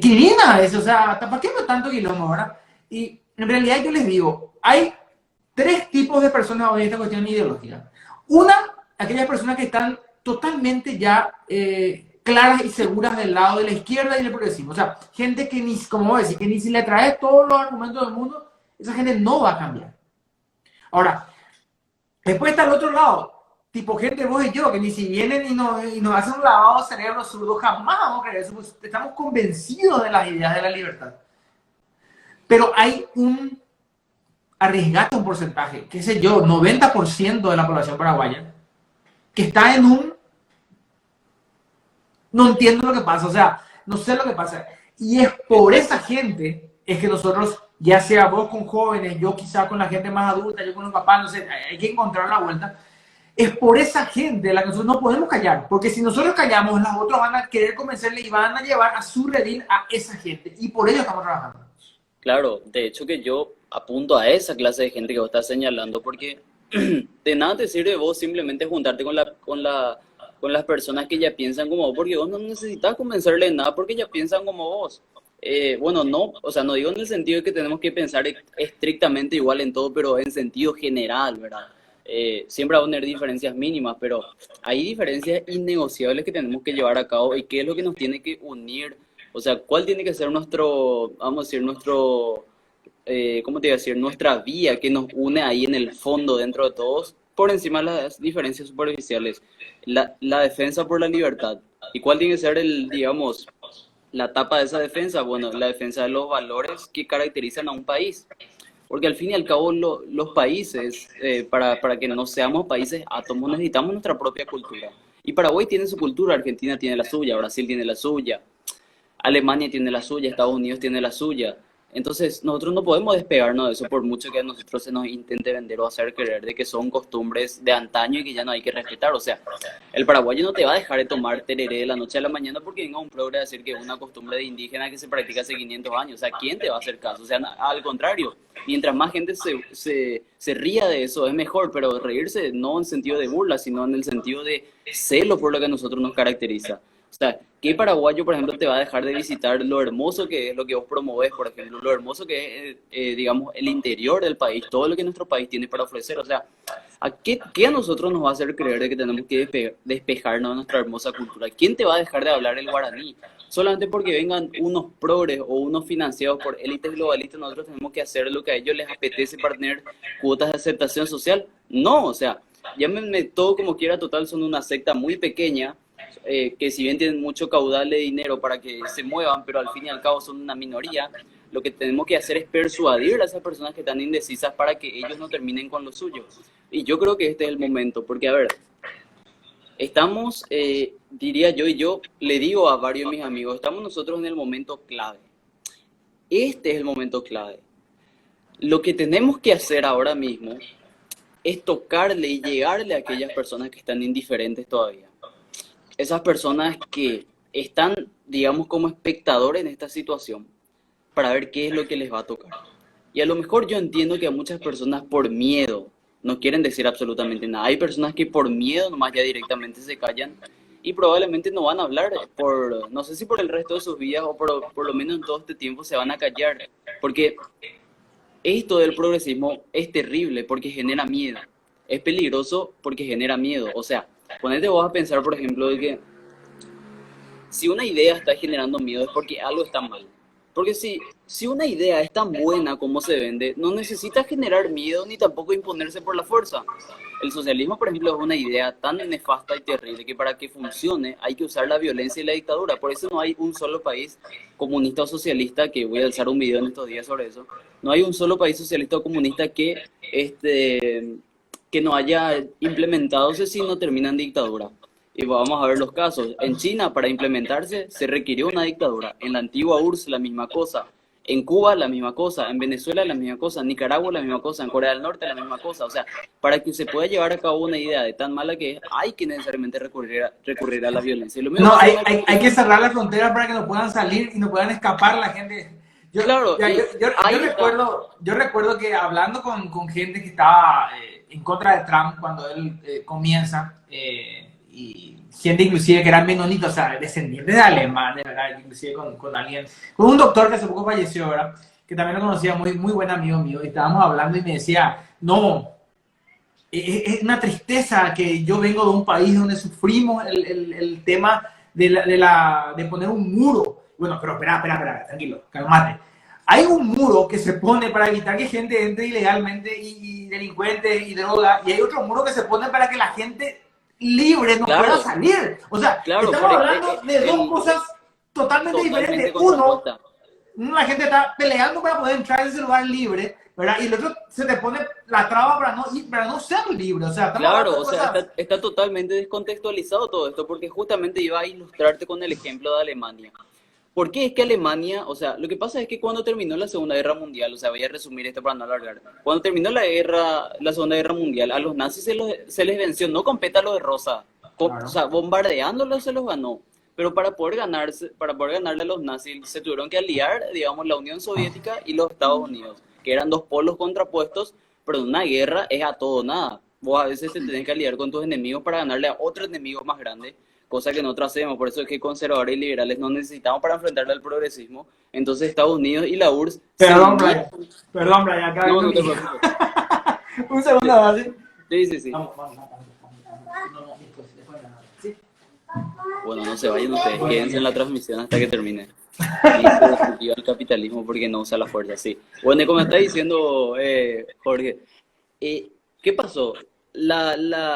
Kirina es, o sea, ¿para qué no tanto quilombo, verdad? Y en realidad yo les digo, hay tres tipos de personas hoy en esta cuestión ideológica. Una, aquellas personas que están totalmente ya claras y seguras del lado de la izquierda y del progresismo. O sea, gente que ni, como voy a decir, que ni si le traes todos los argumentos del mundo, esa gente no va a cambiar. Ahora, Después está el otro lado, tipo gente, vos y yo, que ni si vienen y nos hacen un lavado de cerebro zurdo, jamás vamos a creer eso, pues estamos convencidos de las ideas de la libertad. Pero hay un, arriesgate un porcentaje, qué sé yo, 90% de la población paraguaya, que está en un, no entiendo lo que pasa, o sea, no sé lo que pasa. Y es por esa gente, es que nosotros, ya sea vos con jóvenes, yo quizá con la gente más adulta, yo con los papás, no sé, hay que encontrar la vuelta. Es por esa gente la que nosotros no podemos callar, porque si nosotros callamos, los otros van a querer convencerle y van a llevar a su redil a esa gente, y por ello estamos trabajando. Claro, de hecho que yo apunto a esa clase de gente que vos estás señalando, porque de nada te sirve vos simplemente juntarte con las personas que ya piensan como vos, porque vos no necesitas convencerle de nada porque ya piensan como vos. Bueno, no, o sea, no digo en el sentido de que tenemos que pensar estrictamente igual en todo, pero en sentido general, ¿verdad? Siempre va a tener diferencias mínimas, pero hay diferencias innegociables que tenemos que llevar a cabo y qué es lo que nos tiene que unir. O sea, ¿cuál tiene que ser nuestro, vamos a decir, nuestro, ¿cómo te iba a decir? Nuestra vía que nos une ahí en el fondo dentro de todos, por encima de las diferencias superficiales. La defensa por la libertad. ¿Y cuál tiene que ser el, digamos, la tapa de esa defensa? Bueno, la defensa de los valores que caracterizan a un país. Porque al fin y al cabo los países, para que no seamos países átomos, necesitamos nuestra propia cultura. Y Paraguay tiene su cultura, Argentina tiene la suya, Brasil tiene la suya, Alemania tiene la suya, Estados Unidos tiene la suya. Entonces, nosotros no podemos despegarnos de eso por mucho que a nosotros se nos intente vender o hacer creer de que son costumbres de antaño y que ya no hay que respetar. O sea, el paraguayo no te va a dejar de tomar tereré de la noche a la mañana porque venga un progre a decir que es una costumbre de indígena que se practica hace 500 años. O sea, ¿quién te va a hacer caso? O sea, al contrario, mientras más gente se ría de eso es mejor, pero reírse no en sentido de burla, sino en el sentido de celo por lo que a nosotros nos caracteriza. O sea, ¿qué paraguayo, por ejemplo, te va a dejar de visitar lo hermoso que es lo que vos promovés, por ejemplo, lo hermoso que es, digamos, el interior del país, todo lo que nuestro país tiene para ofrecer? O sea, ¿qué a nosotros nos va a hacer creer de que tenemos que despejarnos de nuestra hermosa cultura? ¿Quién te va a dejar de hablar el guaraní? Solamente porque vengan unos progres o unos financiados por élites globalistas, nosotros tenemos que hacer lo que a ellos les apetece para tener cuotas de aceptación social. No, o sea, llámenme todo como quiera, total, son una secta muy pequeña, que si bien tienen mucho caudal de dinero para que se muevan, pero al fin y al cabo son una minoría, lo que tenemos que hacer es persuadir a esas personas que están indecisas para que ellos no terminen con lo suyo. Y yo creo que este es el momento, porque a ver, estamos, diría yo, y yo le digo a varios de mis amigos, estamos nosotros en el momento clave. Este es el momento clave. Lo que tenemos que hacer ahora mismo es tocarle y llegarle a aquellas personas que están indiferentes todavía. Esas personas que están, digamos, como espectadores en esta situación para ver qué es lo que les va a tocar. Y a lo mejor yo entiendo que a muchas personas por miedo no quieren decir absolutamente nada. Hay personas que por miedo nomás ya directamente se callan y probablemente no van a hablar por, no sé si por el resto de sus vidas o por lo menos en todo este tiempo se van a callar. Porque esto del progresismo es terrible porque genera miedo. Es peligroso porque genera miedo. O sea, ponete vos a pensar, por ejemplo, de que si una idea está generando miedo es porque algo está mal. Porque si una idea es tan buena como se vende, no necesita generar miedo ni tampoco imponerse por la fuerza. El socialismo, por ejemplo, es una idea tan nefasta y terrible que para que funcione hay que usar la violencia y la dictadura. Por eso no hay un solo país comunista o socialista, que voy a alzar un video en estos días sobre eso, no hay un solo país socialista o comunista que no haya implementado si no termina en dictadura. Y vamos a ver los casos. En China, para implementarse, se requirió una dictadura. En la antigua URSS, la misma cosa. En Cuba, la misma cosa. En Venezuela, la misma cosa. En Nicaragua, la misma cosa. En Corea del Norte, la misma cosa. O sea, para que se pueda llevar a cabo una idea de tan mala que es, hay que necesariamente recurrir a la violencia. Y lo mismo No, hay que cerrar la frontera para que no puedan salir y no puedan escapar la gente. Claro, Yo recuerdo que hablando con gente que estaba en contra de Trump cuando él comienza, y gente inclusive que eran menonitas, o sea, descendientes de alemanes, ¿verdad? Inclusive con alguien, con un doctor que hace poco falleció, ¿verdad? Que también lo conocía, muy, muy buen amigo mío, y estábamos hablando y me decía, no, es una tristeza que yo vengo de un país donde sufrimos el tema de poner un muro. Bueno, pero espera, tranquilo, calmate. hay un muro que se pone para evitar que gente entre ilegalmente y delincuentes y droga, y hay otro muro que se pone para que la gente libre no pueda Claro, salir. O sea, claro, estamos pero hablando de dos el, cosas totalmente totalmente diferentes. Uno, contrapuesta. la gente está peleando para poder entrar en ese lugar libre, ¿verdad? Y el otro se te pone la traba para no ser libre. O sea, estamos hablando Claro, de o sea, cosas... está totalmente descontextualizado todo esto, porque justamente iba a ilustrarte con el ejemplo de Alemania. ¿Por qué es que Alemania, o sea, lo que pasa es que cuando terminó la Segunda Guerra Mundial, o sea, voy a resumir esto para no alargar, cuando terminó la Segunda Guerra Mundial, a los nazis se les venció, no con pétalos de rosa, o Claro. sea, bombardeándolos se los ganó, pero para poder ganarle a los nazis se tuvieron que aliar, digamos, la Unión Soviética y los Estados Unidos, que eran dos polos contrapuestos, pero en una guerra es a todo o nada. Vos a veces te tenés que aliar con tus enemigos para ganarle a otro enemigo más grande, cosa que nosotros hacemos. Por eso es que conservadores y liberales no necesitamos para enfrentarle al progresismo. Entonces Estados Unidos y la URSS se unieron. Perdón, Brian, acá No, vino no mi te hija. preocupes. Un segundo, Sí, ¿vale? sí, sí, sí. Vamos, vamos, vamos. No, no, después nada. ¿Sí? Bueno, no se vayan ustedes, quédense en la transmisión hasta que termine. Dice destructiva el capitalismo porque no usa la fuerza, sí. Bueno, y como está diciendo Jorge, ¿qué pasó? La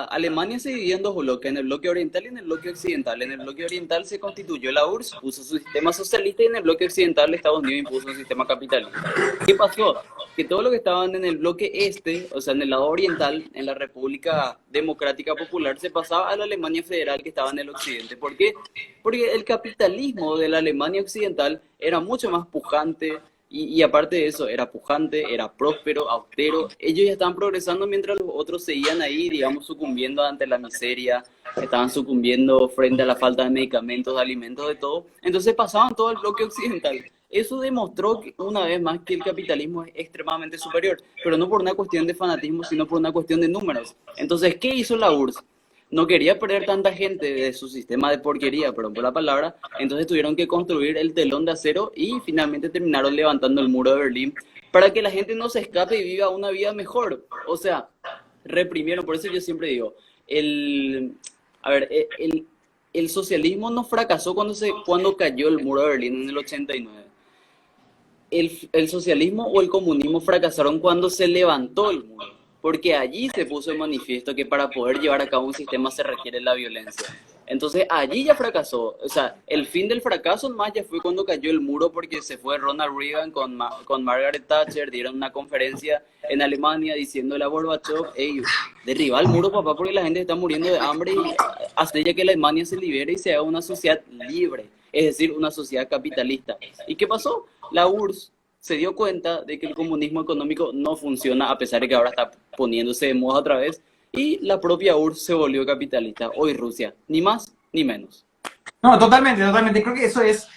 Alemania se dividió en dos bloques, en el bloque oriental y en el bloque occidental. En el bloque oriental se constituyó la URSS, puso su sistema socialista, y en el bloque occidental Estados Unidos impuso un sistema capitalista. ¿Qué pasó? Que todo lo que estaban en el bloque este, o sea, en el lado oriental, en la República Democrática Popular, se pasaba a la Alemania federal que estaba en el occidente. ¿Por qué? Porque el capitalismo de la Alemania occidental era mucho más pujante, y aparte de eso, era pujante, era próspero, austero. Ellos ya estaban progresando mientras los otros seguían ahí, digamos, sucumbiendo ante la miseria, estaban sucumbiendo frente a la falta de medicamentos, de alimentos, de todo. Entonces pasaban todo el bloque occidental. Eso demostró una vez más que el capitalismo es extremadamente superior, pero no por una cuestión de fanatismo, sino por una cuestión de números. Entonces, ¿qué hizo la URSS? No quería perder tanta gente de su sistema de porquería, perdón por la palabra, entonces tuvieron que construir el telón de acero y finalmente terminaron levantando el muro de Berlín para que la gente no se escape y viva una vida mejor. O sea, reprimieron, por eso yo siempre digo, el, a ver, el socialismo no fracasó cuando cayó el muro de Berlín en el 89. El socialismo o el comunismo fracasaron cuando se levantó el muro, porque allí se puso en manifiesto que para poder llevar a cabo un sistema se requiere la violencia. Entonces allí ya fracasó, o sea, el fin del fracaso más ya fue cuando cayó el muro, porque se fue Ronald Reagan con Margaret Thatcher, dieron una conferencia en Alemania diciéndole a Gorbachev, hey, derriba el muro, papá, porque la gente está muriendo de hambre, y hace ya que la Alemania se libere y sea una sociedad libre, es decir, una sociedad capitalista. ¿Y qué pasó? La URSS se dio cuenta de que el comunismo económico no funciona, a pesar de que ahora está poniéndose de moda otra vez, y la propia URSS se volvió capitalista. Hoy Rusia, ni más ni menos. No, totalmente, totalmente. Creo que eso es,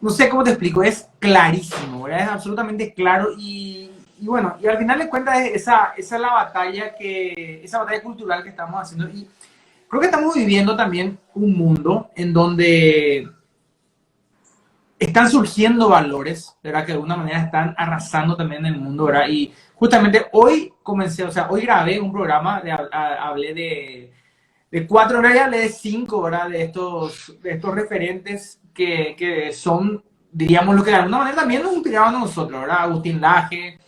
no sé cómo te explico, es clarísimo, ¿verdad? Es absolutamente claro y bueno, y al final de cuentas esa es la batalla esa batalla cultural que estamos haciendo, y creo que estamos viviendo también un mundo en donde están surgiendo valores, ¿verdad? Que de alguna manera están arrasando también en el mundo, ¿verdad? Y justamente hoy comencé, o sea, hoy grabé un programa, hablé de cuatro, en realidad hablé de cinco, ¿verdad? De estos referentes que son, diríamos, lo que de alguna manera también nos inspiraban a nosotros, ¿verdad? Agustín Laje,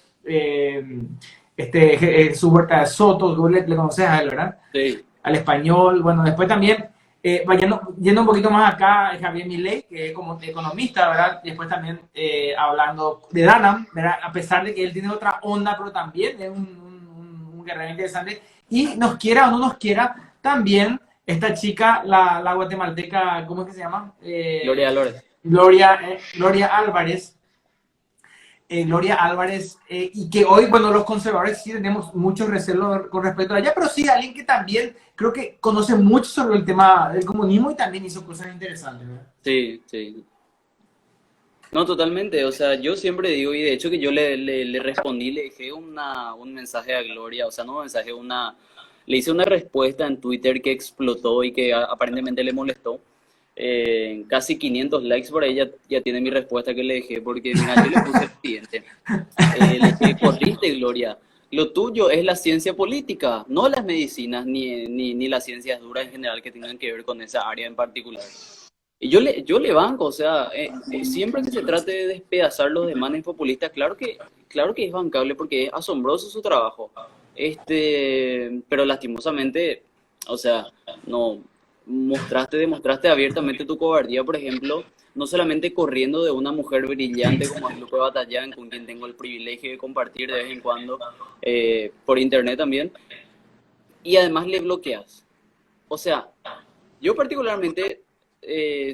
Jesús Huerta de Soto, tú le conoces a él, ¿verdad? Sí. Al español, bueno, después también, yendo un poquito más acá, Javier Milei, que es como economista, ¿verdad? Después también hablando de Danam, ¿verdad? A pesar de que él tiene otra onda, pero también es un guerrero interesante. Y nos quiera o no nos quiera, también esta chica, la guatemalteca, ¿cómo es que se llama? Gloria Dolores. Gloria Álvarez. Gloria Álvarez, y que hoy, bueno, los conservadores sí tenemos mucho recelo con respecto a ella, pero sí, alguien que también creo que conoce mucho sobre el tema del comunismo y también hizo cosas interesantes, ¿verdad? Sí, sí. No, totalmente. O sea, yo siempre digo, y de hecho que yo le respondí, le dejé un mensaje a Gloria, o sea, no un mensaje, le hice una respuesta en Twitter que explotó y que aparentemente le molestó. Casi 500 likes por ahí, ya tiene mi respuesta que le dejé, porque mira, yo le puse el siguiente. Le dije, corriste, Gloria. Lo tuyo es la ciencia política, no las medicinas ni las ciencias duras en general que tengan que ver con esa área en particular. Y yo le banco, o sea, siempre que se trate de despedazar los demandas populistas, claro que es bancable porque es asombroso su trabajo. Pero lastimosamente, o sea, no demostraste abiertamente tu cobardía, por ejemplo, no solamente corriendo de una mujer brillante como es Lupe Batallán, con quien tengo el privilegio de compartir de vez en cuando, por internet también, y además le bloqueas. O sea, yo particularmente,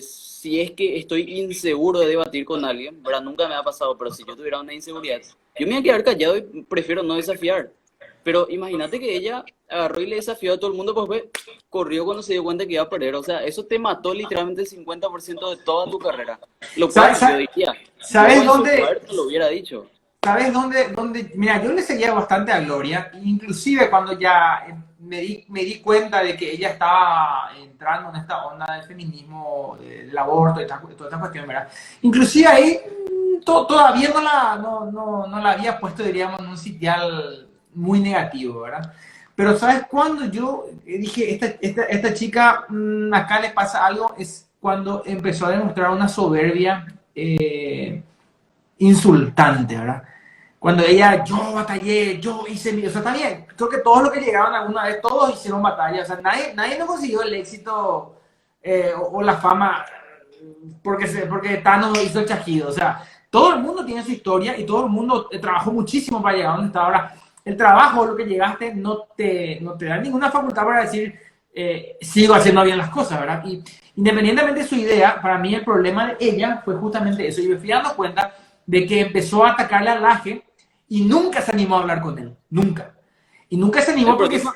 si es que estoy inseguro de debatir con alguien, ¿verdad? Nunca me ha pasado, pero si yo tuviera una inseguridad, yo me voy a quedar callado y prefiero no desafiar. Pero imagínate que ella agarró y le desafió a todo el mundo, pues corrió cuando se dio cuenta que iba a perder. O sea, eso te mató literalmente el 50% de toda tu carrera. Lo ¿Sabes, cual yo diría, yo sabes en su dónde? lugar te lo hubiera dicho. ¿Sabes dónde? Mira, yo le seguía bastante a Gloria, inclusive cuando ya me di cuenta de que ella estaba entrando en esta onda del feminismo, del aborto, de toda esta cuestión, ¿verdad? Inclusive ahí todavía no la había puesto, diríamos, en un sitial muy negativo, ¿verdad? Pero ¿sabes cuándo yo dije, esta chica, acá le pasa algo? Es cuando empezó a demostrar una soberbia insultante, ¿verdad? Cuando ella, yo batallé, yo hice mi... O sea, está bien, creo que todos los que llegaron alguna vez, todos hicieron batalla. O sea, nadie no consiguió el éxito o la fama porque Thanos hizo el chasquido. O sea, todo el mundo tiene su historia y todo el mundo trabajó muchísimo para llegar a donde está ahora. El trabajo, lo que llegaste, no te da ninguna facultad para decir, sigo haciendo bien las cosas, ¿verdad? Y independientemente de su idea, para mí el problema de ella fue justamente eso. Y me fui dando cuenta de que empezó a atacarle al Laje y nunca se animó a hablar con él, nunca. Y El problema,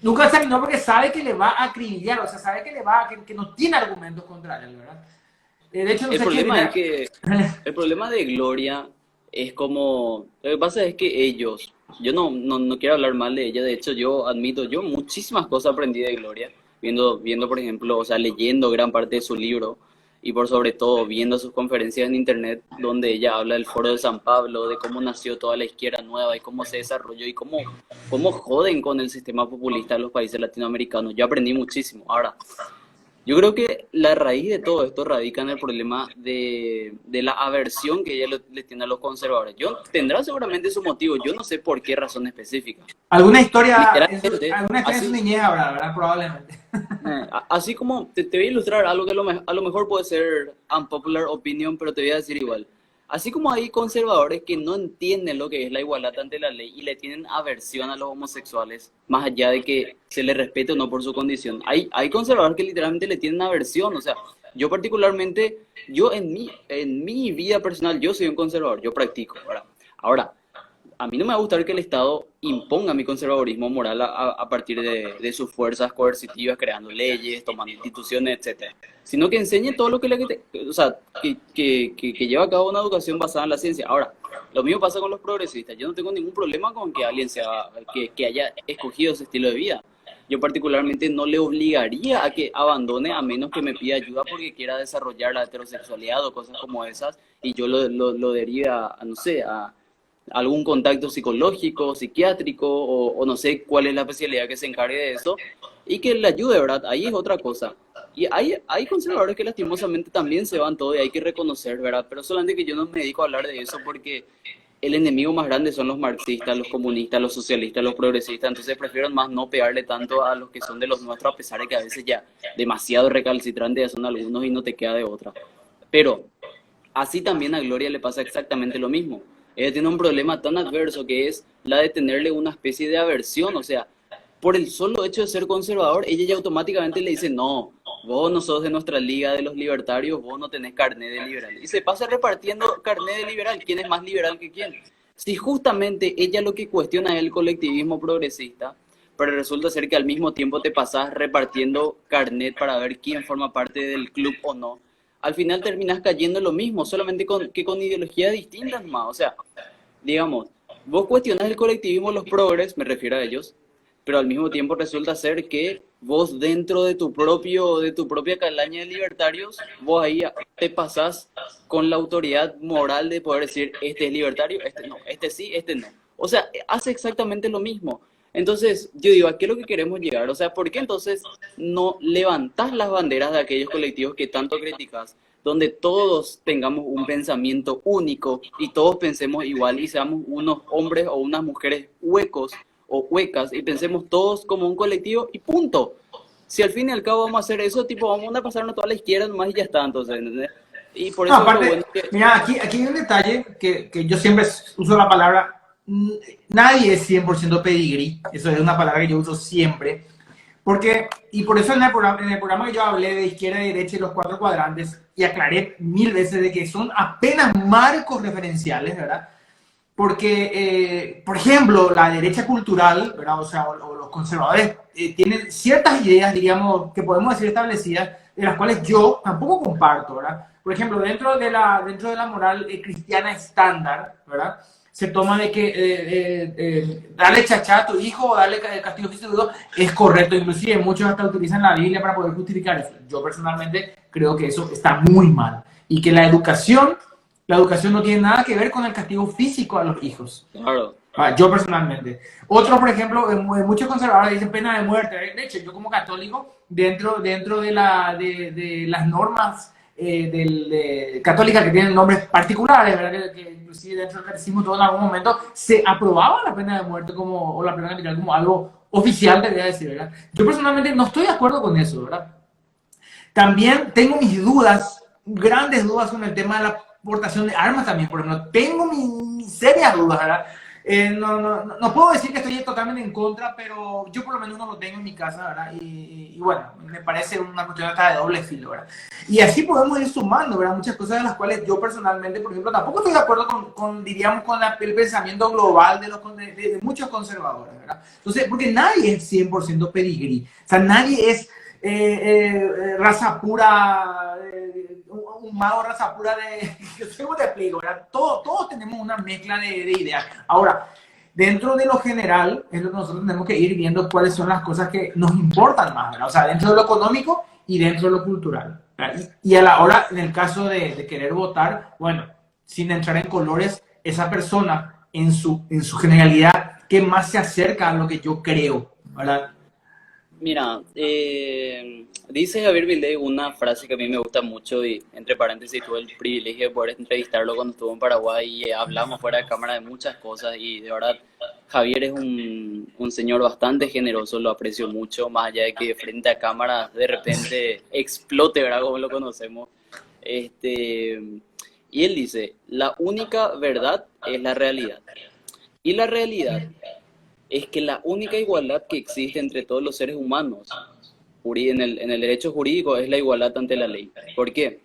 nunca se animó porque sabe que le va a acribillar, o sea, sabe que le va que no tiene argumentos contra él, ¿verdad? De hecho, no el sé quién problema es era. que el problema de Gloria es como, lo que pasa es que ellos, yo no quiero hablar mal de ella, de hecho yo admito, yo muchísimas cosas aprendí de Gloria, viendo por ejemplo, o sea, leyendo gran parte de su libro y por sobre todo viendo sus conferencias en internet donde ella habla del Foro de San Pablo, de cómo nació toda la izquierda nueva y cómo se desarrolló y cómo joden con el sistema populista de los países latinoamericanos. Yo aprendí muchísimo. Ahora, yo creo que la raíz de todo esto radica en el problema de la aversión que ella le tiene a los conservadores. Tendrá seguramente su motivo, yo no sé por qué razón específica. Literalmente, Alguna historia en su así, niñez habrá, ¿verdad? Probablemente. así como te voy a ilustrar algo que a lo mejor puede ser unpopular opinion, pero te voy a decir igual. Así como hay conservadores que no entienden lo que es la igualdad ante la ley y le tienen aversión a los homosexuales, más allá de que se les respete o no por su condición, hay conservadores que literalmente le tienen aversión. O sea, yo particularmente, yo en mi vida personal, yo soy un conservador, yo practico. Ahora, a mí no me va a gustar que el Estado imponga mi conservadurismo moral a partir de sus fuerzas coercitivas, creando leyes, tomando instituciones, etcétera, sino que enseñe todo lo que, o sea, que lleva a cabo una educación basada en la ciencia. Ahora, lo mismo pasa con los progresistas. Yo no tengo ningún problema con que alguien que haya escogido ese estilo de vida. Yo particularmente no le obligaría a que abandone a menos que me pida ayuda porque quiera desarrollar la heterosexualidad o cosas como esas y yo lo derive no sé, a algún contacto psicológico, psiquiátrico o no sé cuál es la especialidad que se encargue de eso y que le ayude, ¿verdad? Ahí es otra cosa. Y hay conservadores que lastimosamente también se van todo y hay que reconocer, ¿verdad? Pero solamente que yo no me dedico a hablar de eso porque el enemigo más grande son los marxistas, los comunistas, los socialistas, los progresistas, entonces prefiero más no pegarle tanto a los que son de los nuestros, a pesar de que a veces ya demasiado recalcitrantes son algunos y no te queda de otra. Pero así también a Gloria le pasa exactamente lo mismo. Ella tiene un problema tan adverso que es la de tenerle una especie de aversión, o sea, por el solo hecho de ser conservador, ella ya automáticamente le dice, no, vos no sos de nuestra liga de los libertarios, vos no tenés carné de liberal. Y se pasa repartiendo carné de liberal, ¿quién es más liberal que quién? Si justamente ella lo que cuestiona es el colectivismo progresista, pero resulta ser que al mismo tiempo te pasás repartiendo carnet para ver quién forma parte del club o no, al final terminás cayendo en lo mismo, solamente que con ideologías distintas más. O sea, digamos, vos cuestionás el colectivismo, los progres, me refiero a ellos, pero al mismo tiempo resulta ser que vos dentro de tu propia calaña de libertarios, vos ahí te pasás con la autoridad moral de poder decir, este es libertario, este no, este sí, este no. O sea, hace exactamente lo mismo. Entonces, yo digo, ¿a qué es lo que queremos llegar? O sea, ¿por qué entonces no levantás las banderas de aquellos colectivos que tanto criticas, donde todos tengamos un pensamiento único y todos pensemos igual y seamos unos hombres o unas mujeres huecos o huecas y pensemos todos como un colectivo y punto? Si al fin y al cabo vamos a hacer eso, tipo, vamos a pasarnos toda la izquierda nomás y ya está, entonces, ¿entendés? Y por No, eso es lo bueno aparte, que, mira, aquí hay un detalle que yo siempre uso la palabra, nadie es 100% pedigrí, eso es una palabra que yo uso siempre, porque, y por eso en el programa que yo hablé de izquierda y derecha y los cuatro cuadrantes, y aclaré mil veces de que son apenas marcos referenciales, ¿verdad? Porque, por ejemplo, la derecha cultural, ¿verdad? O sea, o los conservadores tienen ciertas ideas, diríamos, que podemos decir establecidas, de las cuales yo tampoco comparto, ¿verdad? Por ejemplo, dentro de la moral cristiana estándar, ¿verdad? Se toma de que darle chachá a tu hijo o darle castigo físico es correcto, inclusive muchos hasta utilizan la Biblia para poder justificar eso. Yo personalmente creo que eso está muy mal y que la educación no tiene nada que ver con el castigo físico a los hijos. claro, Yo personalmente. Otros, por ejemplo, muchos conservadores dicen pena de muerte. De hecho, yo como católico, dentro de las normas católicas que tienen nombres particulares, ¿verdad? Que inclusive dentro del catecismo todo en algún momento se aprobaba la pena de muerte o la pena capital como algo oficial, debería decir, ¿verdad? Yo personalmente no estoy de acuerdo con eso, ¿verdad? También tengo mis dudas, grandes dudas con el tema de la portación de armas también, por ejemplo. Tengo mis serias dudas, ¿verdad? No puedo decir que estoy totalmente en contra, pero yo por lo menos no lo tengo en mi casa, ¿verdad? Y bueno, me parece una cuestión hasta de doble filo, ¿verdad? Y así podemos ir sumando, ¿verdad? Muchas cosas de las cuales yo personalmente, por ejemplo, tampoco estoy de acuerdo diríamos, con el pensamiento global de muchos conservadores, ¿verdad? Entonces, porque nadie es 100% pedigrí. O sea, nadie es raza pura, un mago raza pura ¿cómo te explico? ¿Verdad? Todos tenemos una mezcla de ideas. Ahora, dentro de lo general, es lo que nosotros tenemos que ir viendo cuáles son las cosas que nos importan más, ¿verdad? O sea, dentro de lo económico y dentro de lo cultural. Y a la hora, en el caso de querer votar, bueno, sin entrar en colores, esa persona en su generalidad que más se acerca a lo que yo creo, ¿verdad? mira, dice Javier Milei una frase que a mí me gusta mucho y entre paréntesis tuve el privilegio de poder entrevistarlo cuando estuvo en Paraguay y hablamos fuera de cámara de muchas cosas y de verdad Javier es un señor bastante generoso, lo aprecio mucho, más allá de que frente a cámara de repente explote, ¿verdad? Como lo conocemos. Este, y él dice, la única verdad es la realidad. Y la realidad es que la única igualdad que existe entre todos los seres humanos en el derecho jurídico es la igualdad ante la ley. ¿Por qué?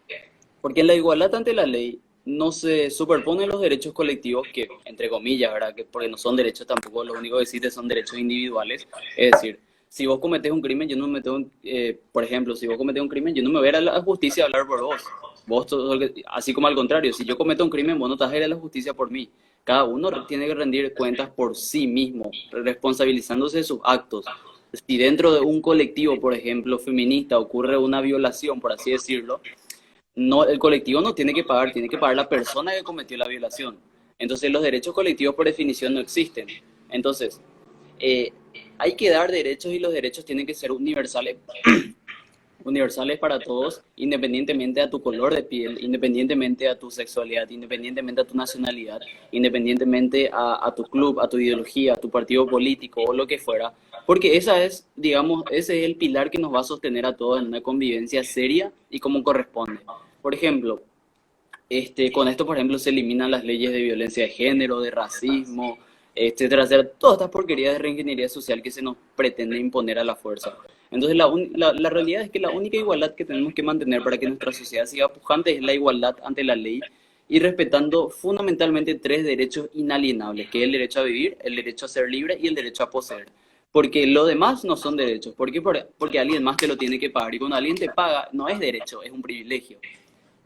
Porque en la igualdad ante la ley no se superponen los derechos colectivos que, entre comillas, ¿verdad? Que porque no son derechos tampoco, lo único que existe son derechos individuales. Es decir, si vos cometés un crimen, yo no me tengo, por ejemplo, si vos cometés un crimen, yo no me voy a ir a la justicia a hablar por vos. Así como al contrario, si yo cometo un crimen, vos no te vas a ir a la justicia por mí. Cada uno tiene que rendir cuentas por sí mismo, responsabilizándose de sus actos. Si dentro de un colectivo, por ejemplo, feminista, ocurre una violación, por así decirlo, no, el colectivo no tiene que pagar la persona que cometió la violación. Entonces los derechos colectivos por definición no existen. Entonces, eh, hay que dar derechos y los derechos tienen que ser universales, universales para todos, independientemente a tu color de piel, independientemente a tu sexualidad, independientemente a tu nacionalidad, independientemente a tu club, a tu ideología, a tu partido político o lo que fuera, porque esa es, digamos, ese es el pilar que nos va a sostener a todos en una convivencia seria y como corresponde. Por ejemplo, con esto, por ejemplo, se eliminan las leyes de violencia de género, de racismo, etcétera, etcétera. Todas estas porquerías de reingeniería social que se nos pretende imponer a la fuerza. Entonces, la realidad es que la única igualdad que tenemos que mantener para que nuestra sociedad siga pujante es la igualdad ante la ley y respetando fundamentalmente tres derechos inalienables, que es el derecho a vivir, el derecho a ser libre y el derecho a poseer. Porque lo demás no son derechos. ¿Por qué? Porque alguien más te lo tiene que pagar. Y cuando alguien te paga, no es derecho, es un privilegio.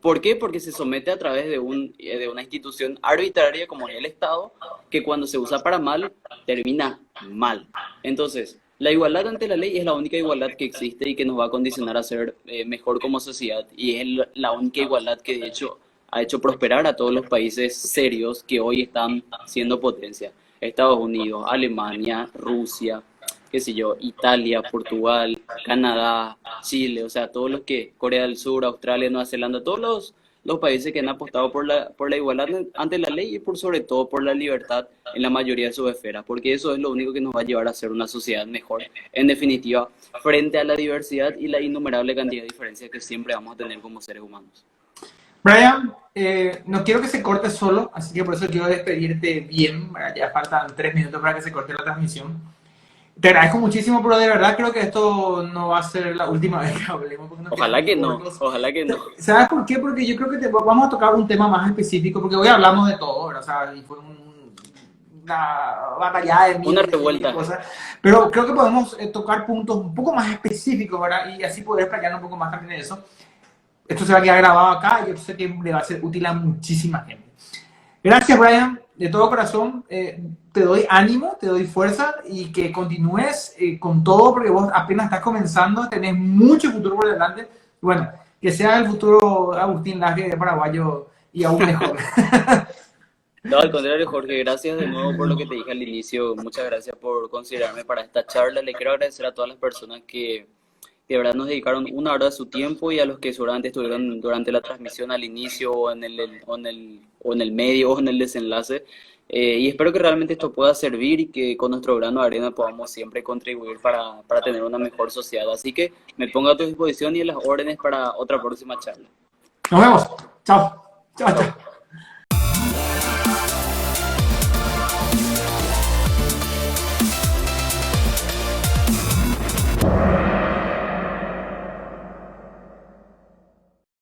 ¿Por qué? Porque se somete a través de una institución arbitraria como es el Estado, que cuando se usa para mal, termina mal. Entonces, la igualdad ante la ley es la única igualdad que existe y que nos va a condicionar a ser mejor como sociedad. Y es la única igualdad que, de hecho, ha hecho prosperar a todos los países serios que hoy están siendo potencia. Estados Unidos, Alemania, Rusia, qué sé yo, Italia, Portugal, Canadá, Chile, o sea, todos los que, Corea del Sur, Australia, Nueva Zelanda, todos los países que han apostado por la igualdad ante la ley y por sobre todo por la libertad en la mayoría de sus esferas, porque eso es lo único que nos va a llevar a ser una sociedad mejor, en definitiva, frente a la diversidad y la innumerable cantidad de diferencias que siempre vamos a tener como seres humanos. Brian, no quiero que se corte solo, así que por eso quiero despedirte bien. Ya faltan 3 minutos para que se corte la transmisión. Te agradezco muchísimo, pero de verdad creo que esto no va a ser la última vez que hablemos. Porque Ojalá que no, ojalá que no. ¿Sabes por qué? Porque yo creo que vamos a tocar un tema más específico, porque hoy hablamos de todo, ¿verdad? O sea, y fue una batalla de Una miles de revuelta. cosas. Pero creo que podemos tocar puntos un poco más específicos, ¿verdad? Y así poder explayar un poco más también de eso. Esto se va a quedar grabado acá y yo sé que le va a ser útil a muchísima gente. Gracias, Brian, de todo corazón. Te doy ánimo, te doy fuerza y que continúes con todo porque vos apenas estás comenzando, tenés mucho futuro por delante. Bueno, que sea el futuro Agustín Laje paraguayo y aún mejor. No, al contrario, Jorge, gracias de nuevo por lo que te dije al inicio. Muchas gracias por considerarme para esta charla. Le quiero agradecer a todas las personas que de verdad nos dedicaron una hora de su tiempo y a los que seguramente estuvieron durante la transmisión al inicio o en el medio o en el desenlace. Y espero que realmente esto pueda servir y que con nuestro grano de arena podamos siempre contribuir para tener una mejor sociedad. Así que me pongo a tu disposición y a las órdenes para otra próxima charla. Nos vemos. Chao. Chao, chao. Chao.